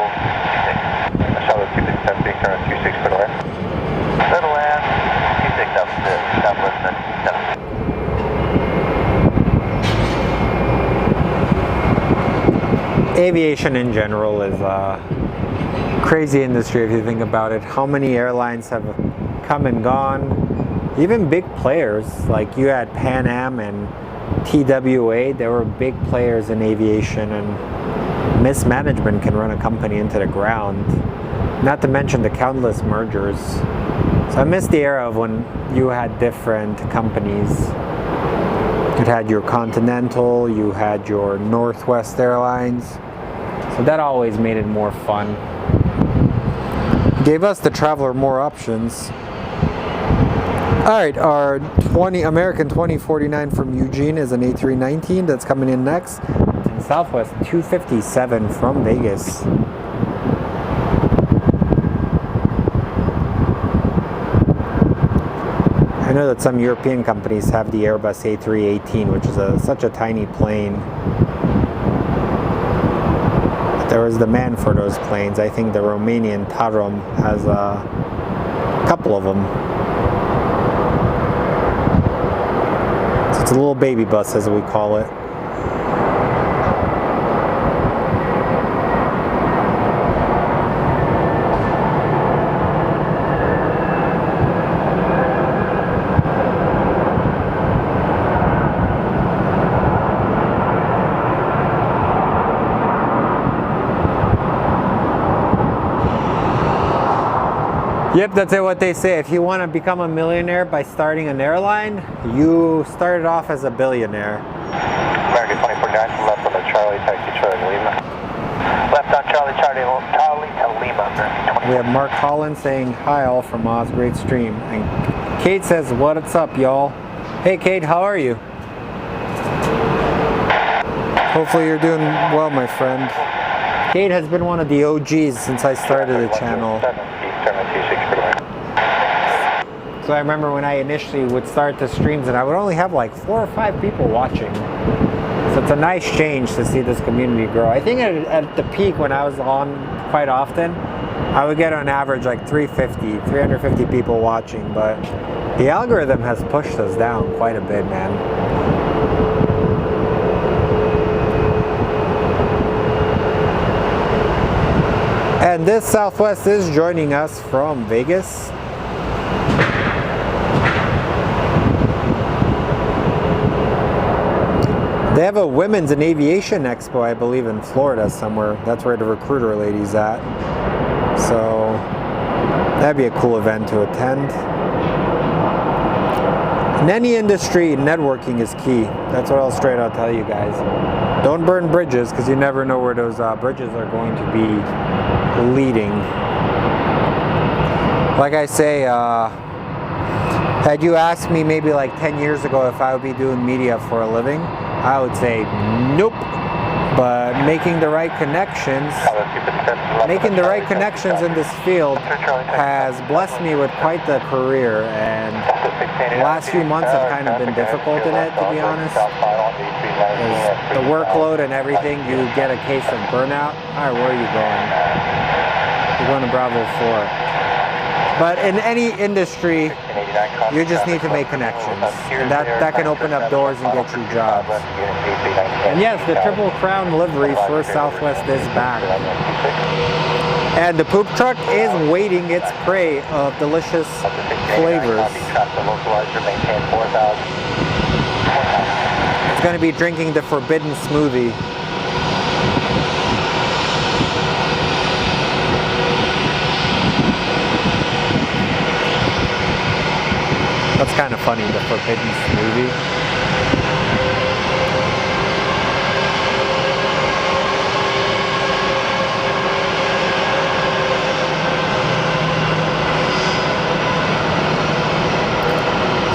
Aviation in general is a crazy industry if you think about it. How many airlines have come and gone? Even big players, like you had Pan Am and TWA, they were big players in aviation, and mismanagement can run a company into the ground. Not to mention the countless mergers. So I miss the era of when you had different companies. You had your Continental, you had your Northwest Airlines. So that always made it more fun. Gave us, the traveler, more options. Alright, our American 2049 from Eugene is an A319 that's coming in next. And Southwest 257 from Vegas. I know that some European companies have the Airbus A318, which is such a tiny plane. But there was demand for those planes. I think the Romanian Tarom has a couple of them. So it's a little baby bus, as we call it. Yep, that's what they say. If you want to become a millionaire by starting an airline, you started off as a billionaire. American 2049, left on the Charlie, taxi Charlie to Lima. Left on Charlie to Lima. We have Mark Holland saying hi all from Oz, great stream. And Kate says, what's up, y'all? Hey Kate, how are you? Hopefully you're doing well, my friend. Kate has been one of the OGs since I started the channel. So I remember when I initially would start the streams and I would only have like 4 or 5 people watching. So it's a nice change to see this community grow. I think at the peak when I was on quite often, I would get on average like 350 people watching, but the algorithm has pushed us down quite a bit, man. And this Southwest is joining us from Vegas. They have a women's and aviation expo, I believe, in Florida somewhere. That's where the recruiter lady's at. So that'd be a cool event to attend. In any industry, networking is key. That's what I'll straight out tell you guys. Don't burn bridges, because you never know where those bridges are going to be leading. Like I say, had you asked me maybe like 10 years ago if I would be doing media for a living, I would say nope. But making the right connections in this field has blessed me with quite the career, and the last few months have kind of been difficult in it, to be honest. The workload and everything, you get a case of burnout. All right, where are you going? You're going to Bravo 4. But in any industry, you just need to make connections, and that can open up doors and get you jobs. And yes, the Triple Crown livery for Southwest is back. And the poop truck is waiting its prey of delicious flavors. It's going to be drinking the forbidden smoothie. That's kind of funny, the forbidden smoothie.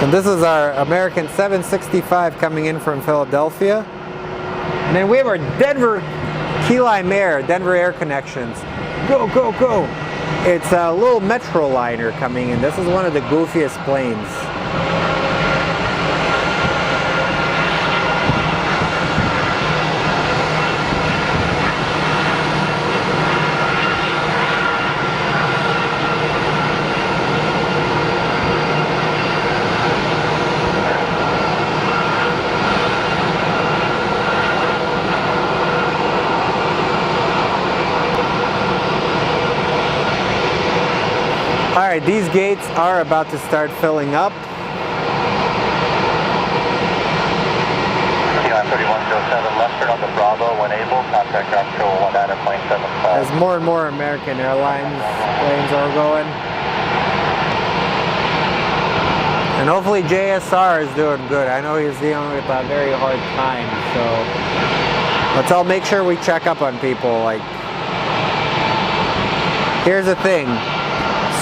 And this is our American 765 coming in from Philadelphia. And then we have our Denver Key Lime Air, Denver Air Connections. Go, go, go! It's a little Metro liner coming in. This is one of the goofiest planes. Alright, these gates are about to start filling up. Left on the Bravo when able, contact ground control 19 at plane 75. As more and more American Airlines planes are going. And hopefully JSR is doing good. I know he's dealing with a very hard time, so let's all make sure we check up on people. Like, here's the thing.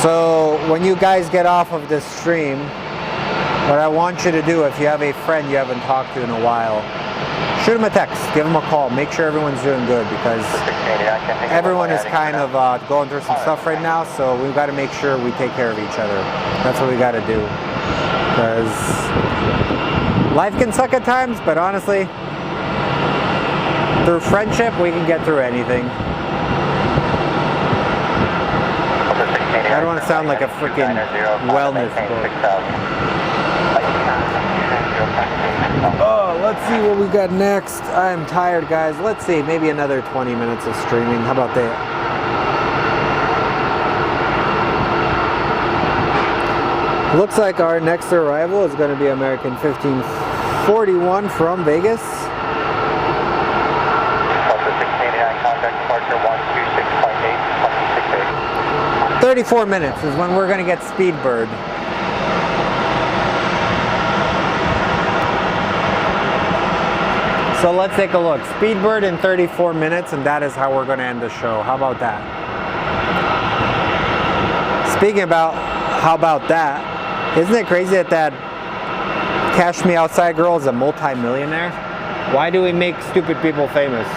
So when you guys get off of this stream, what I want you to do, if you have a friend you haven't talked to in a while, shoot them a text, give them a call, make sure everyone's doing good, because everyone is kind of going through some stuff right now, so we've got to make sure we take care of each other. That's what we got to do, because life can suck at times, but honestly, through friendship, we can get through anything. I don't want to sound like a freaking wellness book. Oh, let's see what we got next. I'm tired, guys. Let's see, maybe another 20 minutes of streaming. How about that? Looks like our next arrival is going to be American 1541 from Vegas. 34 minutes is when we're going to get Speedbird. So let's take a look. Speedbird in 34 minutes, and that is how we're going to end the show. How about that? Speaking about how about that, isn't it crazy that Cash Me Outside girl is a multi-millionaire? Why do we make stupid people famous?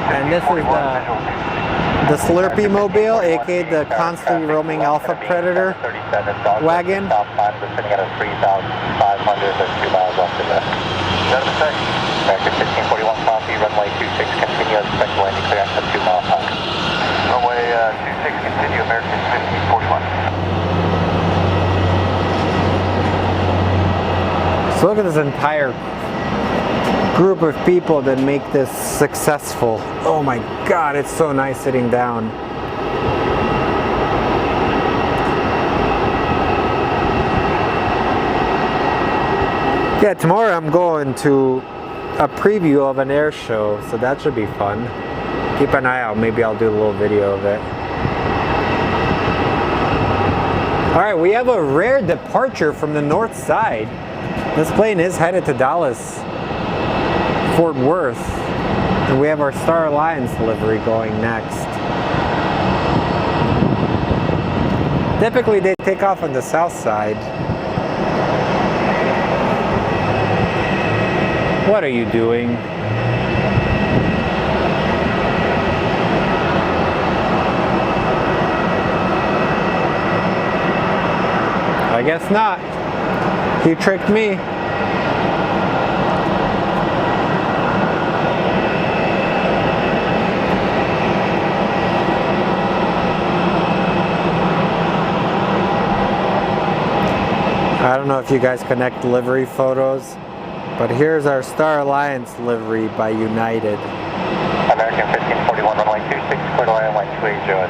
And this is the Slurpee Mobile, aka the constantly roaming Alpha Predator wagon. Sitting at a 3,500 and 2 miles off the American 1541 copy, runway 26, continue, expect landing clearance at 2 miles high. Runway 26, continue, American 1541. So look at this entire group of people that make this successful. Oh my God, it's so nice sitting down. Yeah, tomorrow I'm going to a preview of an air show, so that should be fun. Keep an eye out, maybe I'll do a little video of it. Alright, we have a rare departure from the north side. This plane is headed to Dallas, Fort Worth, and we have our Star Alliance livery going next. Typically they take off on the south side. What are you doing? I guess not. He tricked me. I don't know if you guys connect livery photos, but here's our Star Alliance livery by United. American 1541, runway 26, clear to land, runway 28, Joe.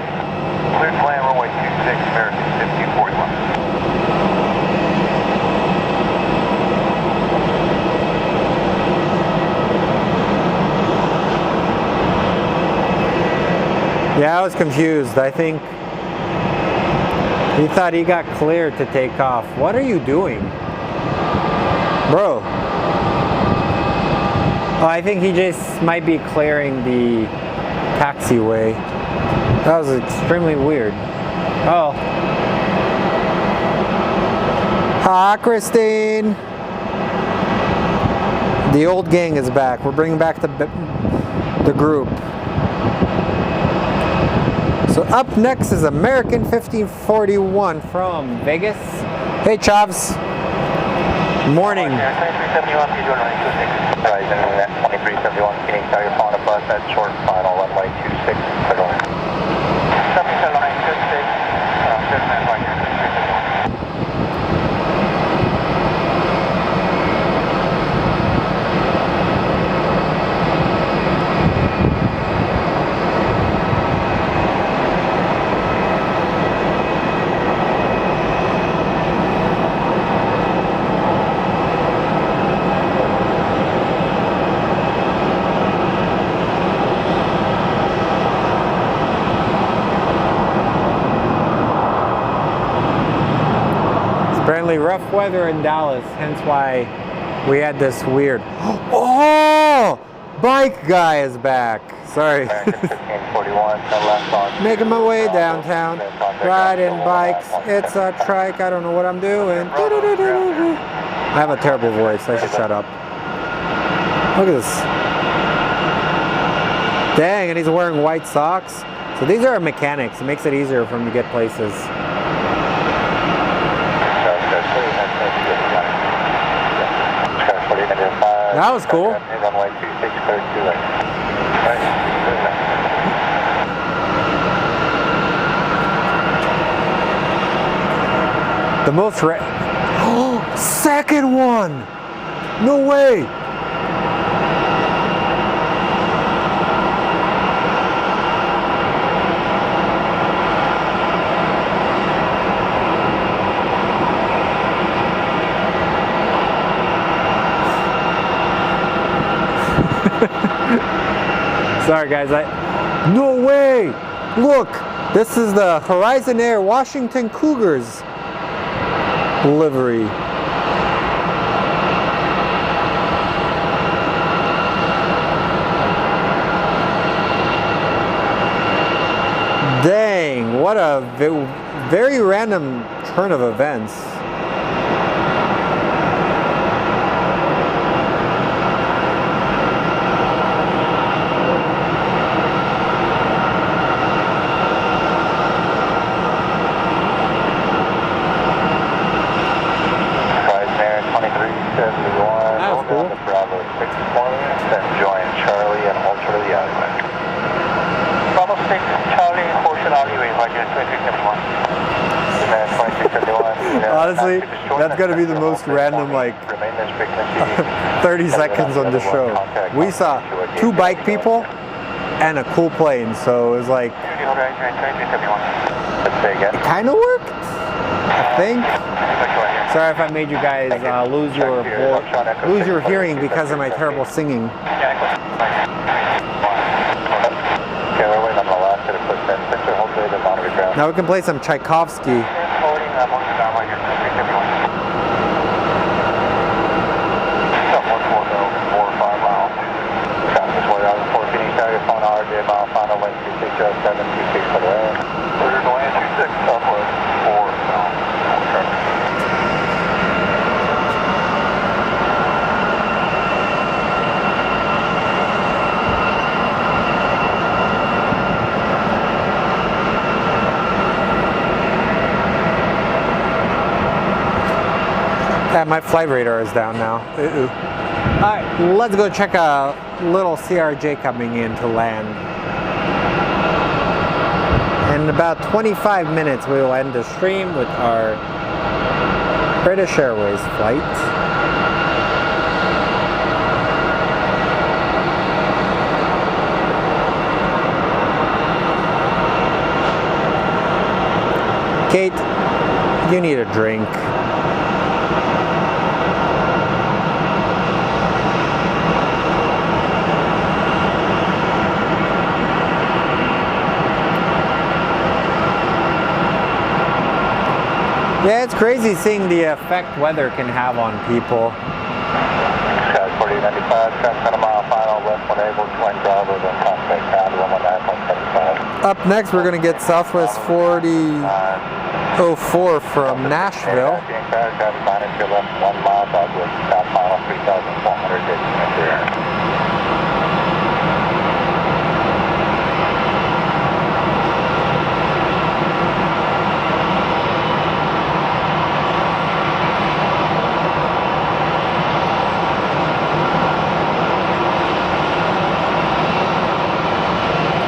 Clear to land, runway 26, American 1541. Yeah, I was confused. I think he thought he got cleared to take off. What are you doing? Bro. Oh, I think he just might be clearing the taxiway. That was extremely weird. Oh. Hi, Christine. The old gang is back. We're bringing back the group. So up next is American 1541 from Vegas. Hey, Chavs. Morning. 2371, please run runway 26. Horizon at 2371, Phoenix, now you're following a bus at short final runway 26, clear to land. 77, 26, good man, right here. Apparently rough weather in Dallas, hence why we had this weird. Oh! Bike guy is back. Sorry. American 1541, turn left on. Making my way downtown. Riding bikes. It's a trike. I don't know what I'm doing. I have a terrible voice. I should shut up. Look at this. Dang, and he's wearing white socks. So these are mechanics. It makes it easier for him to get places. That was cool. Runway 26, clear to land. The most second one! No way! Sorry guys, no way! Look, this is the Horizon Air Washington Cougars livery. Dang, what a very random turn of events. That was cool. Bravo 620, then join Charlie Honestly, that's gonna be the most random, like, 30 seconds on the show. We saw 2 bike people and a cool plane, so it was like, it kind of worked, I think. Sorry if I made you guys lose your hearing because of my terrible singing. Now we can play some Tchaikovsky. My flight radar is down now. Alright, let's go check a little CRJ coming in to land. In about 25 minutes we will end the stream with our British Airways flight. Kate, you need a drink. Yeah, it's crazy seeing the effect weather can have on people. Sky 4095, transcend a mile final, west 1 able, twin driver, then contact ground 119.75. Up next, we're going to get Southwest 4004 from Nashville. Left 1 mile, Southwest, south final 3,400, rear.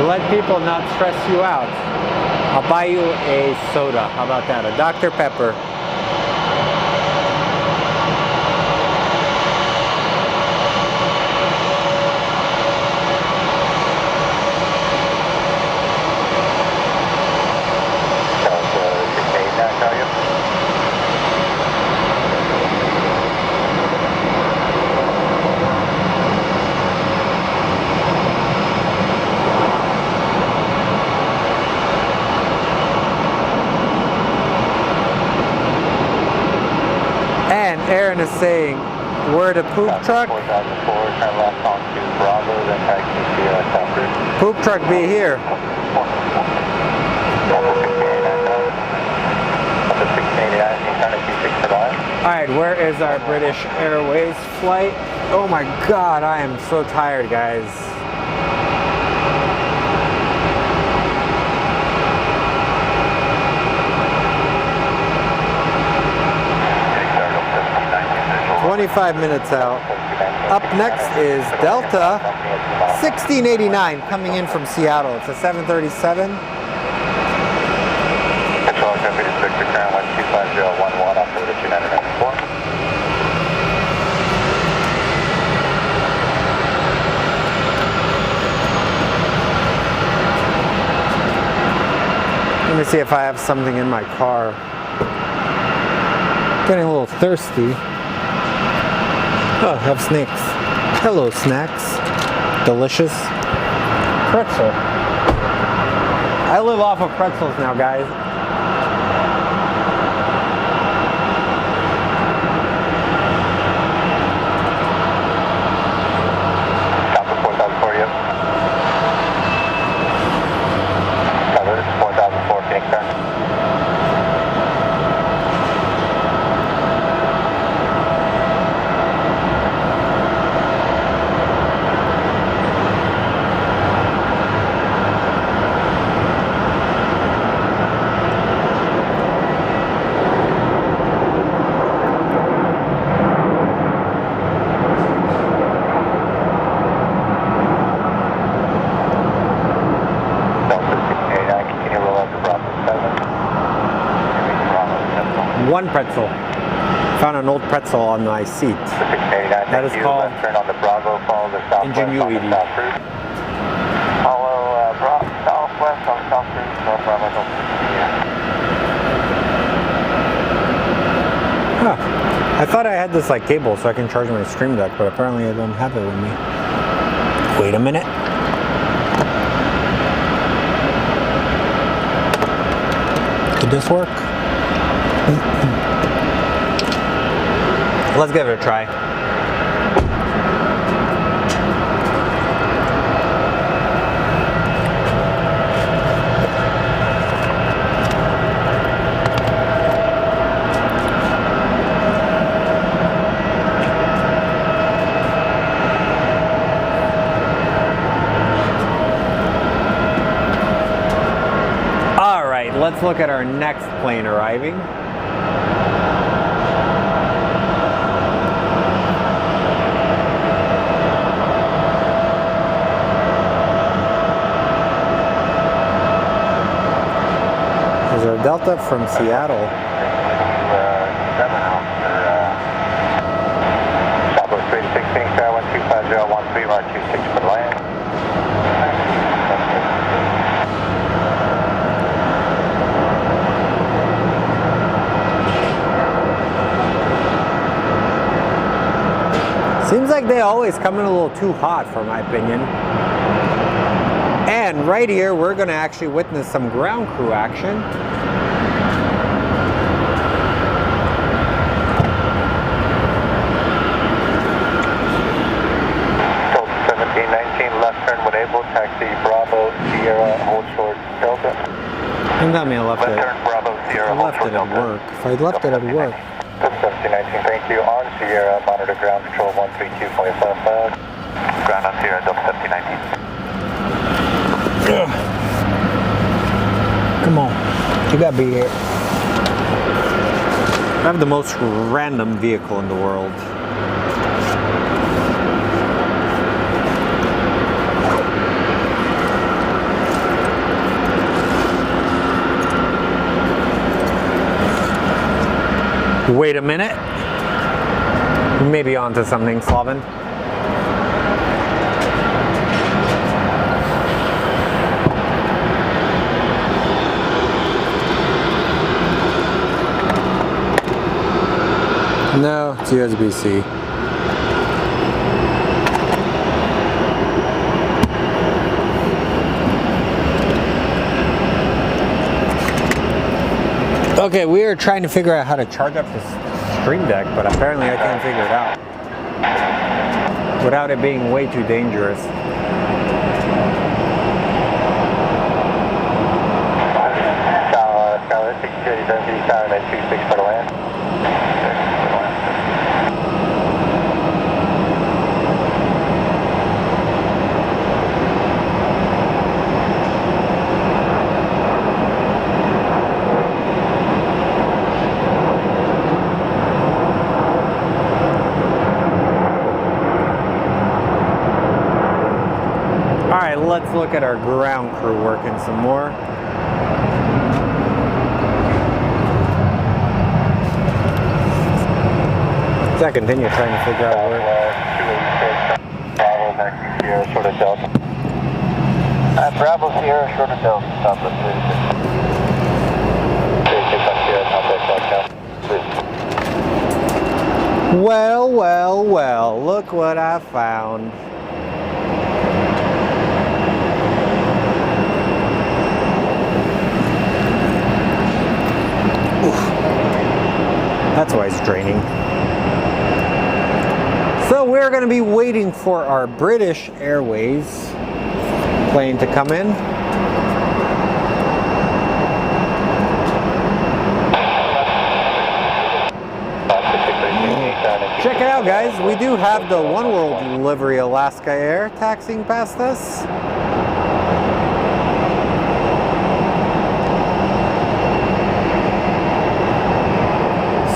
Let people not stress you out. I'll buy you a soda. How about that? A Dr. Pepper. Aaron is saying, we're the poop truck. Poop truck be here. Alright, where is our British Airways flight? Oh my god, I am so tired, guys. $25 minutes out. Up next is Delta 1689 coming in from Seattle. It's a 737. Control Deputy Victor Crown 125.011 off of the 2994. Let me see if I have something in my car. Getting a little thirsty. Oh, I have snacks. Hello, snacks. Delicious. Pretzel. I live off of pretzels now, guys. Stop at 4004, yes. Cover, this is 4004, Phoenix Star. One pretzel. Found an old pretzel on my seat. That is called turn on the Bravo, follow the southwest ingenuity. on the south route. Follow southwest on south route, North Bravo, Huh. I thought I had this like cable so I can charge my Stream Deck, but apparently I don't have it with me. Wait a minute. Could this work? Let's give it a try. All right, let's look at our next plane arriving. There's our Delta from Seattle. Southwest 316, Sky 125013, Mark 26 for the land. Seems like they always come in a little too hot for my opinion. And right here, we're gonna actually witness some ground crew action. Delta 1719, left turn when able, taxi Bravo, Sierra, hold short, Delta. Don't tell me I left Left it. turn Bravo, Sierra, I hold left short, it at Delta. work. If I left it at work. 1719, thank you. On Sierra, monitor ground control 132.55. Ground on Sierra, Delta 1719. Come on, you gotta be here. I have the most random vehicle in the world. Wait a minute. Maybe onto something, Slavin. No, it's USB-C. Okay, we are trying to figure out how to charge up this Stream Deck, but apparently I can't figure it out without it being way too dangerous. Skyler 637, Skyler 26 for the land. Alright, let's look at our ground crew working some more. So I continue trying to figure out where. 286, Bravo, taxi Sierra, short of Delta. Bravo, Sierra, short of Delta, Southwest 36. 36 on Sierra, Southwest Delta. Well, well, well, look what I found. That's why it's draining. So we're going to be waiting for our British Airways plane to come in. Check it out, guys. We do have the One World livery Alaska Air taxiing past us.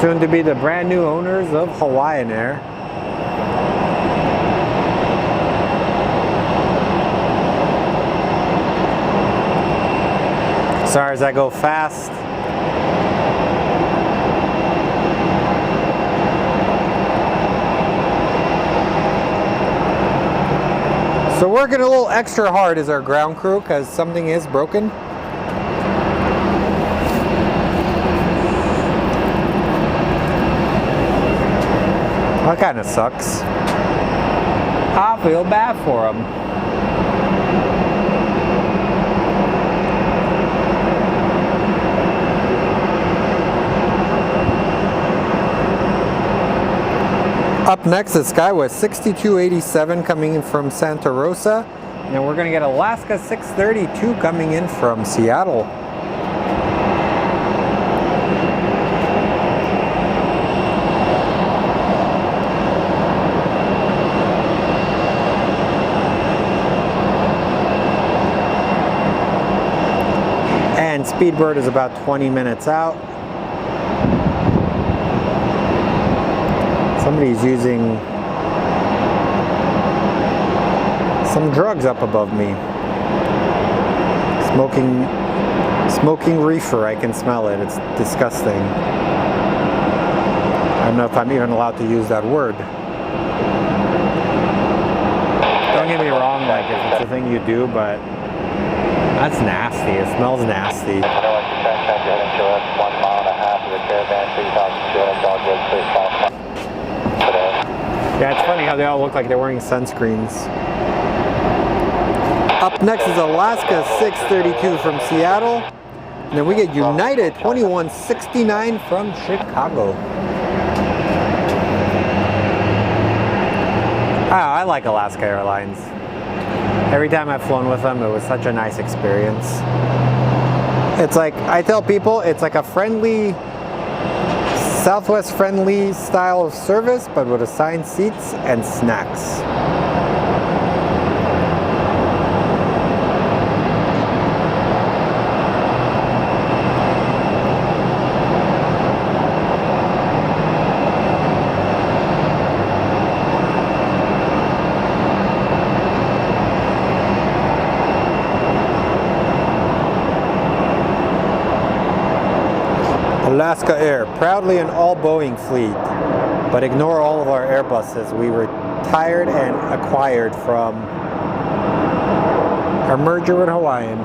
Soon to be the brand new owners of Hawaiian Air. Sorry as I go fast. So working a little extra hard is our ground crew because something is broken. That kind of sucks. I feel bad for him. Up next is SkyWest 6287 coming in from Santa Rosa. And we're going to get Alaska 632 coming in from Seattle. And Speedbird is about 20 minutes out. Somebody's using some drugs up above me. Smoking reefer, I can smell it. It's disgusting. I don't know if I'm even allowed to use that word. Don't get me wrong, like if it's a thing you do, but that's nasty. It smells nasty. 1 mile and a half of the caravan, 3,200 Dogwood Street, south. Yeah, it's funny how they all look like they're wearing sunscreens. Up next is Alaska 632 from Seattle. And then we get United 2169 from Chicago. I like Alaska Airlines. Every time I've flown with them, it was such a nice experience. It's like, I tell people, it's like a friendly, Southwest friendly style of service, but with assigned seats and snacks. Alaska Air, proudly an all-Boeing fleet, but ignore all of our Airbuses we retired and acquired from our merger with Hawaiian.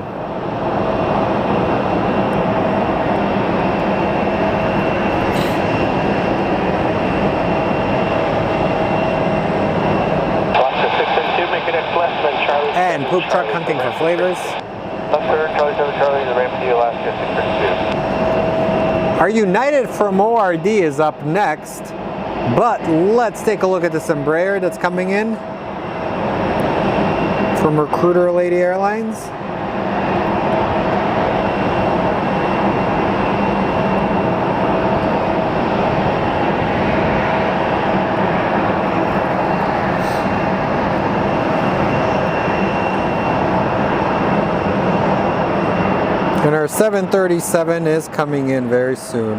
Alaska 632, making it left, then Charlie. And poop truck hunting for flavors. Left third, Charlie 7 Charlie, the ramp to Alaska 632. Our United from ORD is up next, but let's take a look at the Embraer that's coming in from Recruiter Lady Airlines. And our 737 is coming in very soon.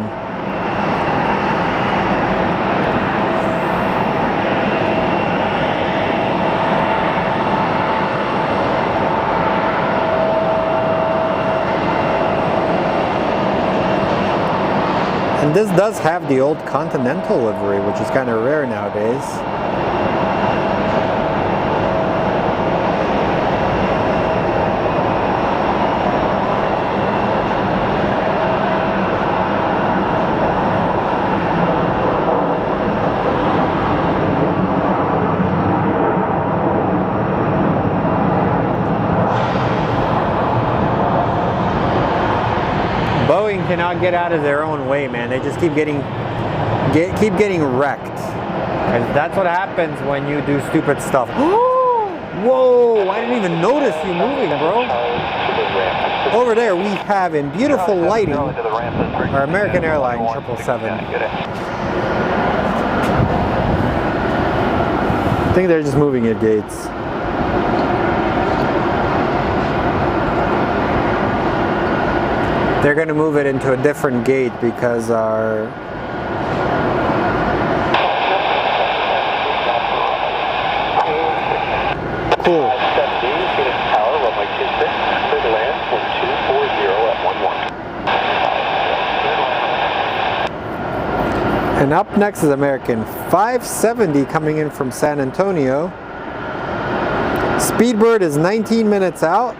And this does have the old Continental livery, which is kind of rare nowadays. Boeing cannot get out of their own way, man. They just keep getting wrecked. And that's what happens when you do stupid stuff. Whoa! I didn't even notice you moving, bro. Over there we have in beautiful lighting our American Airlines 777. I think they're just moving at gates. They're going to move it into a different gate because our cool. And up next is American 570 coming in from San Antonio. Speedbird is 19 minutes out.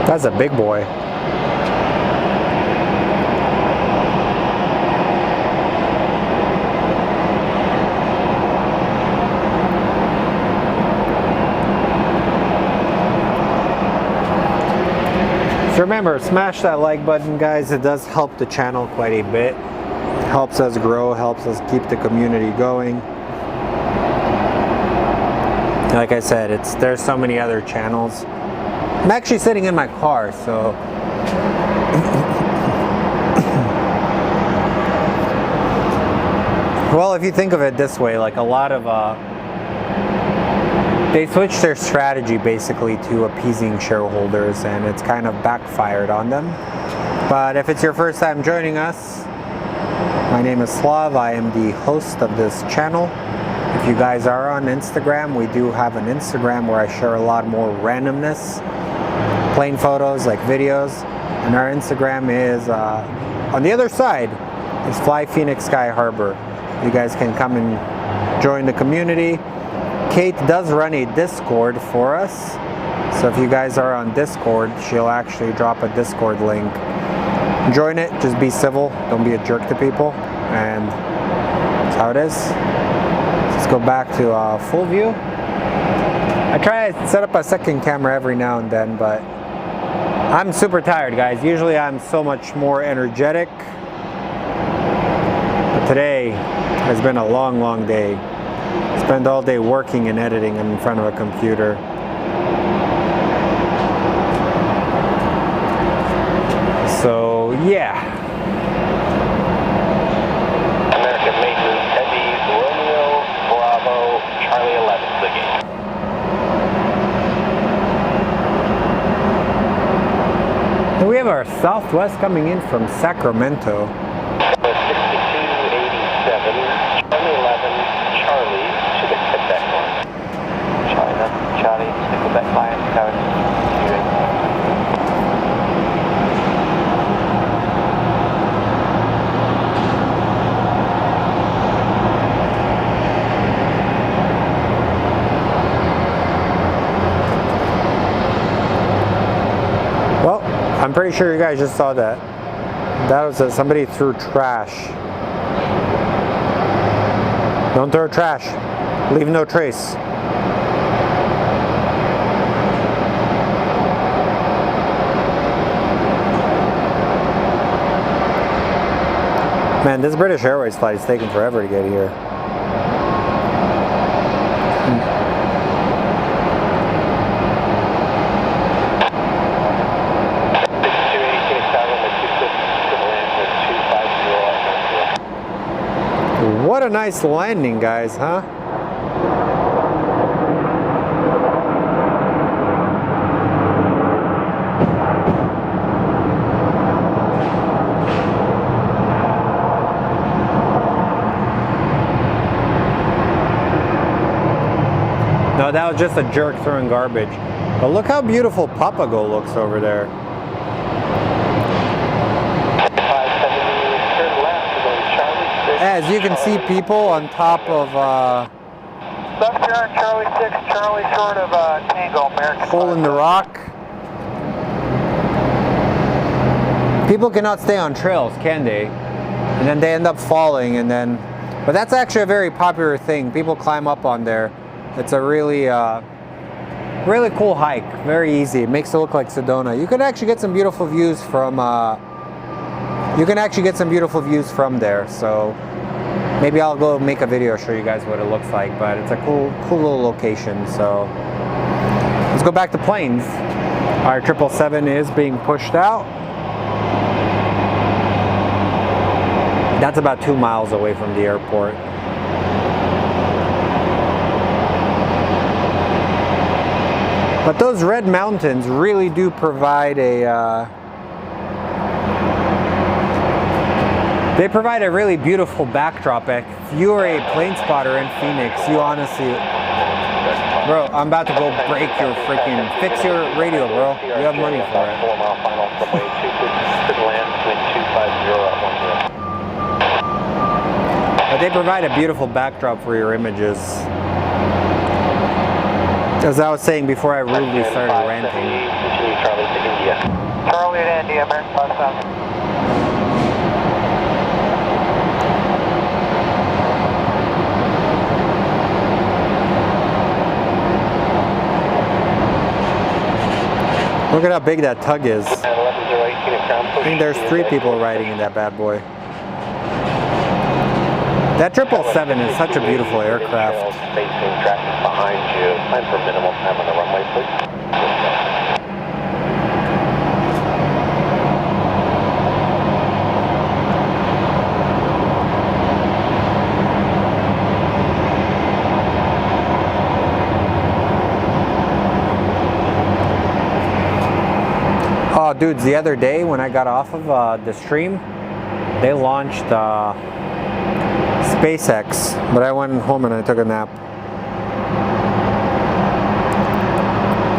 That's a big boy. So remember, smash that like button, guys. It does help the channel quite a bit. Helps us grow, helps us keep the community going. Like I said, there's so many other channels. I'm actually sitting in my car, so well, if you think of it this way, like a lot of they switched their strategy basically to appeasing shareholders, and it's kind of backfired on them. But if it's your first time joining us, my name is Slav. I am the host of this channel. If you guys are on Instagram, we do have an Instagram where I share a lot more randomness, plane photos, like videos, and our Instagram is on the other side is Fly Phoenix Sky Harbor. You guys can come and join the community. Kate does run a Discord for us, so if you guys are on Discord, she'll actually drop a Discord link. Join it, just be civil, don't be a jerk to people, and that's how it is. Let's go back to full view. I try to set up a second camera every now and then, but I'm super tired, guys. Usually I'm so much more energetic, but today has been a long day. Spend all day working and editing in front of a computer. So yeah. American Maintenance Heavy Romeo Bravo Charlie 11 Ziggy. We have our Southwest coming in from Sacramento. 6287, Charlie 11, Charlie to the Quebec line. Charlie to the Quebec line, tower Well, I'm pretty sure you guys just saw that. That was somebody threw trash. Don't throw trash. Leave no trace. Man, this British Airways flight is taking forever to get here. What a nice landing, guys, huh? No, that was just a jerk throwing garbage. But look how beautiful Papago looks over there. As you can see, people on top of left turn, Charlie 6, Charlie short of Tango, American. hole in the rock. People cannot stay on trails, can they? And then they end up falling, and then. But that's actually a very popular thing. People climb up on there. It's a really, really cool hike. Very easy. It makes it look like Sedona. You can actually get some beautiful views from. There. So maybe I'll go make a video show you guys what it looks like. But it's a cool little location. So let's go back to planes. Our 777 is being pushed out. That's about 2 miles away from the airport. But those red mountains really do provide a they provide a really beautiful backdrop. If you are a plane spotter in Phoenix, you honestly, Bro, I'm about to go break your freaking, fix your radio, bro. You have money for it. 4 mile final, runway 26, land, wind 250 at 10. But they provide a beautiful backdrop for your images. As I was saying before I rudely started ranting. Continue Charlie to India. Charlie to India, American 57. Look at how big that tug is. I think there's 3 people riding in that bad boy. That 777 is such a beautiful aircraft. Facing traffic behind you. Plan for minimal time on the runway, please. Oh, dudes, the other day when I got off of the stream, they launched SpaceX, but I went home and I took a nap.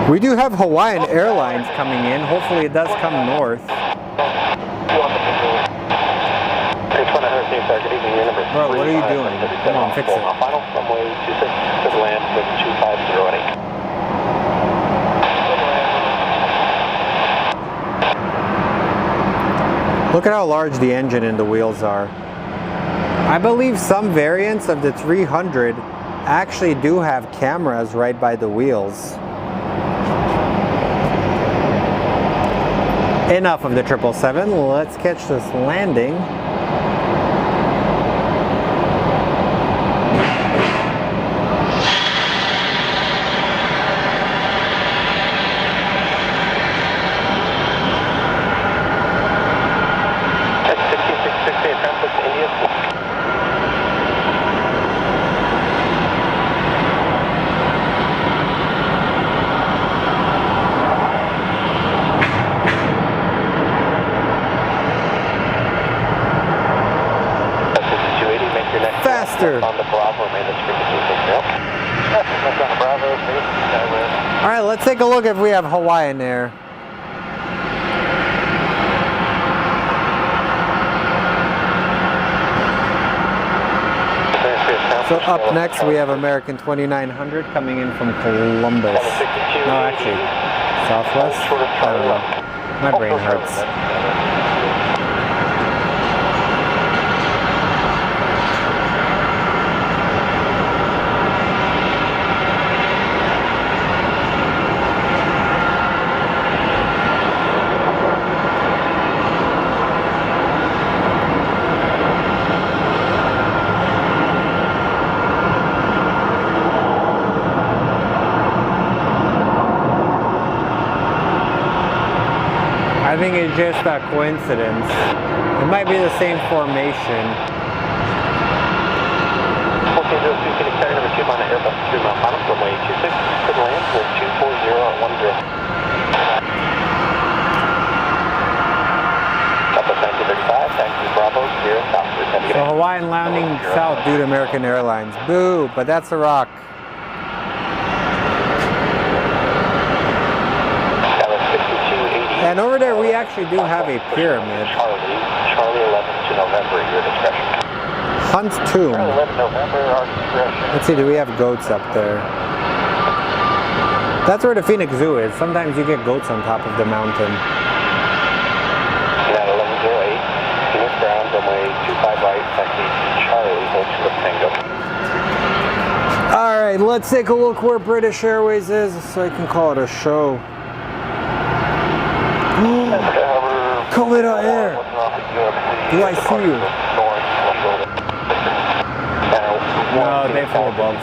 We do have Hawaiian Airlines coming in. Hopefully it does come north. Bro, what are you doing? Come on, fix it. Final runway 26 to land with 250 at 8. Look at how large the engine and the wheels are. I believe some variants of the 300 actually do have cameras right by the wheels. Enough of the 777. Let's catch this landing. On the Bravo, man, that's on Bravo, all right, let's take a look if we have Hawaiian Air. So up next we have American 2900 coming in from Columbus. No, actually, Southwest? I don't know. My brain hurts. I think it's just a coincidence. It might be the same formation. Okay, those two can carry number 2 on the Airbus 3 mile final runway 26 to the land with 240 at 10. Southwest 1935, taxi Bravo, 0 south. So Hawaiian landing south due to American Airlines. Boo, but that's a rock. And over there we actually do have a pyramid. Charlie 11 to November, your discretion. Hunt's Tomb. Charlie 11 November, our discretion. Let's see, do we have goats up there? That's where the Phoenix Zoo is. Sometimes you get goats on top of the mountain. At 1108, Phoenix ground, runway 25 right, taxi Charlie, hold to Tango. Alright, let's take a look where British Airways is so I can call it a show. Colida Air. Do I see you? No, they fall above.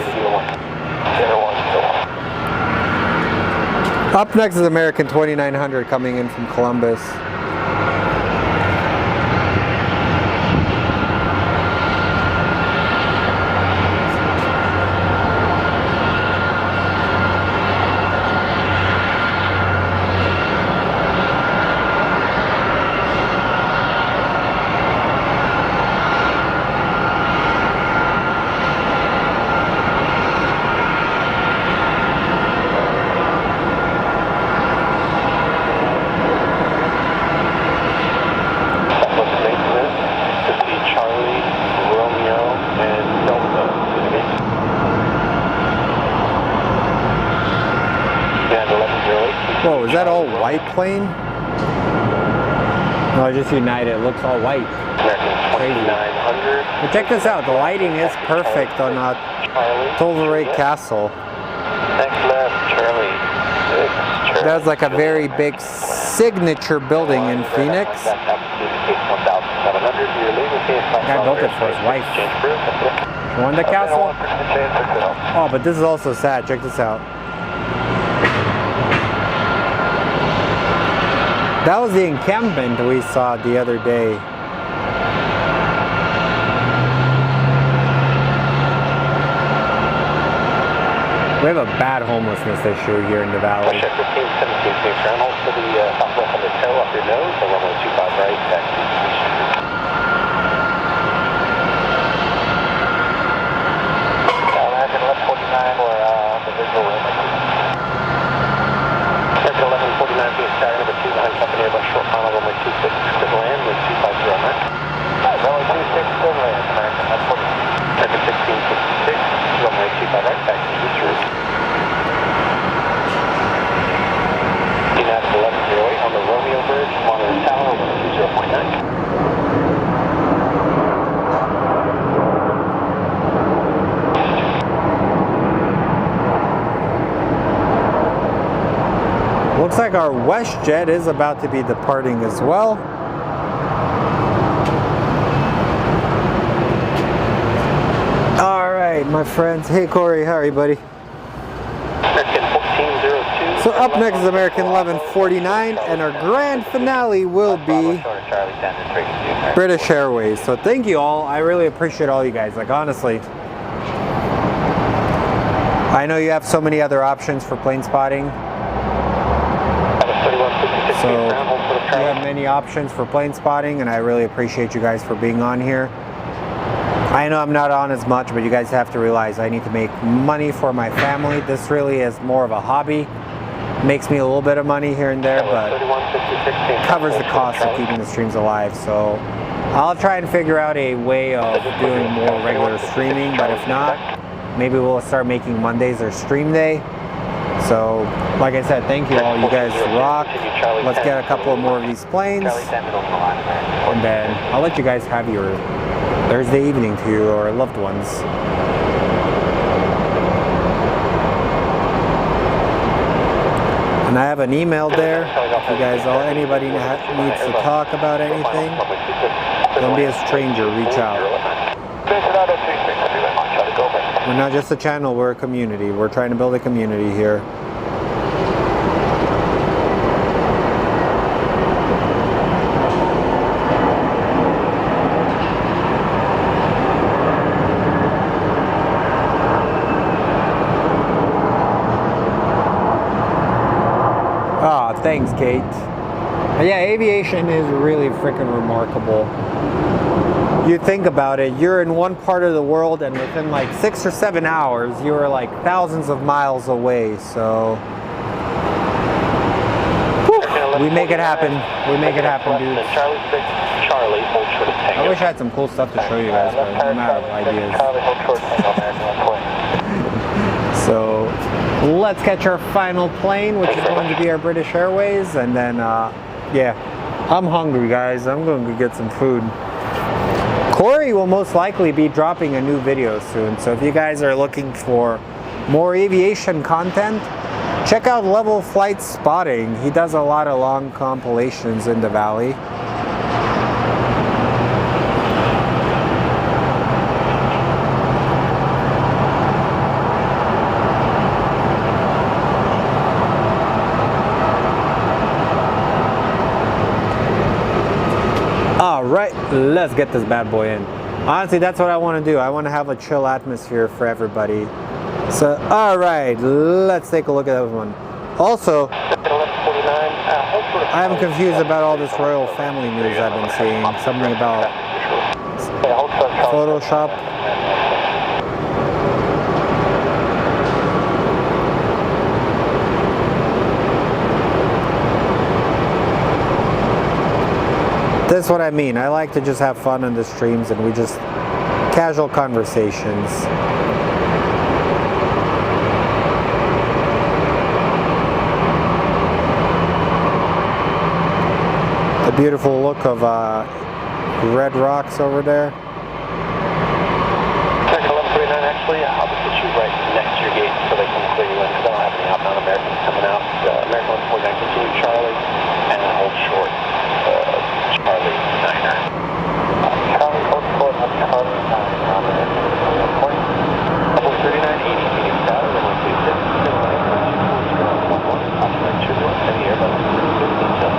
Up next is American 2900 coming in from Columbus. Is that all white plane? No, just United. It looks all white. Crazy. But check this out. The lighting is perfect on Tolverate Castle. Next left, Charlie. That's like a very big signature building in Phoenix. Guy built it for his wife. You want the castle? Oh, but this is also sad. Check this out. That was the encampment we saw the other day. We have a bad homelessness issue here in the valley. Check 15, 17, ground hold for the southwest on the tail off your nose, and runway 25 right, taxi. Imagine left 49 or the visual room. Circuit 1149 being sky number 2 behind company Airbus short final runway 26, good land with 250 American. Runway 26, good land, American, left 40. Circuit 1666, runway 25 right, taxi through. United 1108 on the Romeo Bridge, monitor tower 120.9. Looks like our WestJet is about to be departing as well. All right, my friends. Hey, Corey, how are you, buddy? American 1402. So up next is American 1149, and our grand finale will be British Airways. So thank you all. I really appreciate all you guys. Like, honestly, I know you have so many other options for plane spotting. So you have many options for plane spotting, and I really appreciate you guys for being on here. I know I'm not on as much, but you guys have to realize I need to make money for my family. This really is more of a hobby. Makes me a little bit of money here and there, but covers the cost of keeping the streams alive. So I'll try and figure out a way of doing more regular streaming, but if not, maybe we'll start making Mondays our stream day. So, like I said, thank you all. You guys rock. Let's get a couple more of these planes, and then I'll let you guys have your Thursday evening to your loved ones. And I have an email there. If you guys, anybody needs to talk about anything, don't be a stranger. Reach out. We're not just a channel, we're a community. We're trying to build a community here. Ah, thanks, Kate. Yeah, aviation is really freaking remarkable. You think about it, you're in one part of the world, and within like 6 or 7 hours, you are like thousands of miles away. So we make it happen. We make it happen, dude. I wish I had some cool stuff to show you guys, but I'm out of ideas. So let's catch our final plane, which is going to be our British Airways, and then yeah, I'm hungry, guys. I'm going to get some food. Corey will most likely be dropping a new video soon, so if you guys are looking for more aviation content, check out Level Flight Spotting. He does a lot of long compilations in the valley. Alright, let's get this bad boy in. Honestly, that's what I want to do. I want to have a chill atmosphere for everybody. So, alright, let's take a look at that one. Also, I'm confused about all this royal family news I've been seeing. Something about Photoshop. That's what I mean. I like to just have fun on the streams, and we just casual conversations. Beautiful look of red rocks over there. American 1139, actually, I'll just put you right next to your gate so they can clear you in, because I don't have any outbound Americans coming out. American 1149, continue Charlie, and hold short, Charlie Niner. Charlie, hold short, Charlie Niner, point. 39, 80 feet south, runway 26, clear line, runway 24, 11, option 21, and the airbus 15, touchdown.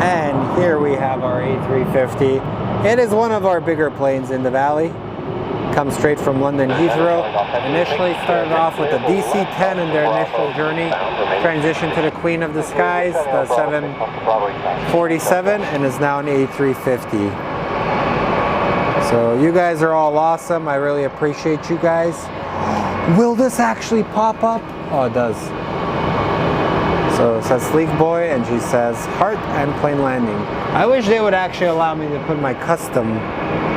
And here we have our A350. It is one of our bigger planes in the valley. Comes straight from London Heathrow. Initially started off with the DC-10 in their initial journey. Transitioned to the Queen of the Skies, the 747, and is now an A350. So you guys are all awesome. I really appreciate you guys. Will this actually pop up? Oh, it does. So it says Sleek Boy, and she says Heart and Plane Landing. I wish they would actually allow me to put my custom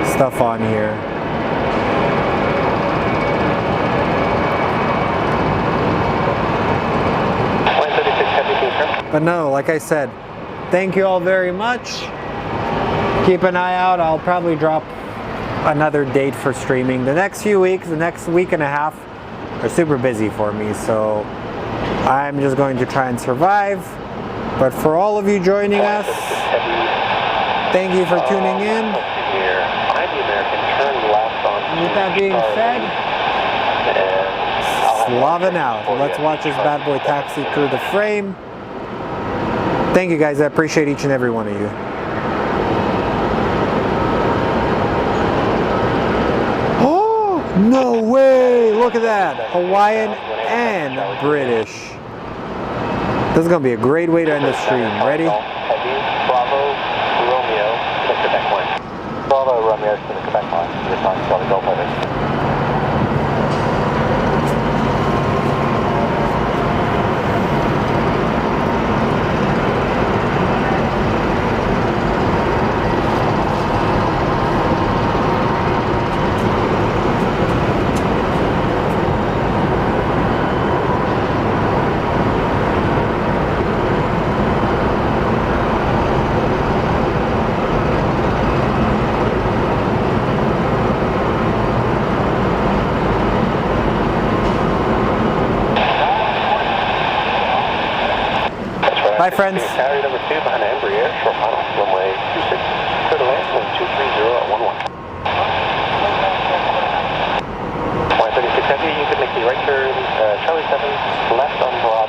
stuff on here. But no, like I said, thank you all very much. Keep an eye out. I'll probably drop another date for streaming. The next few weeks, the next week and a half are super busy for me, so I'm just going to try and survive. But for all of you joining us, thank you for tuning in. With that being said, Slavin out. Let's watch this bad boy taxi through the frame. Thank you guys, I appreciate each and every one of you. Oh, no way! Look at that! Hawaiian and British. This is going to be a great way to end the stream. Ready? Bravo, Romeo, to the Quebec line. Bravo, Romeo, to the Quebec line. Your time, Charlie Golf, over. Bye, friends. Carrier number 2 behind Embraer, short final, runway 26, clear to land, wind 230 at 11. 36 heavy, you can make the right turn, Charlie 7, left on Bravo.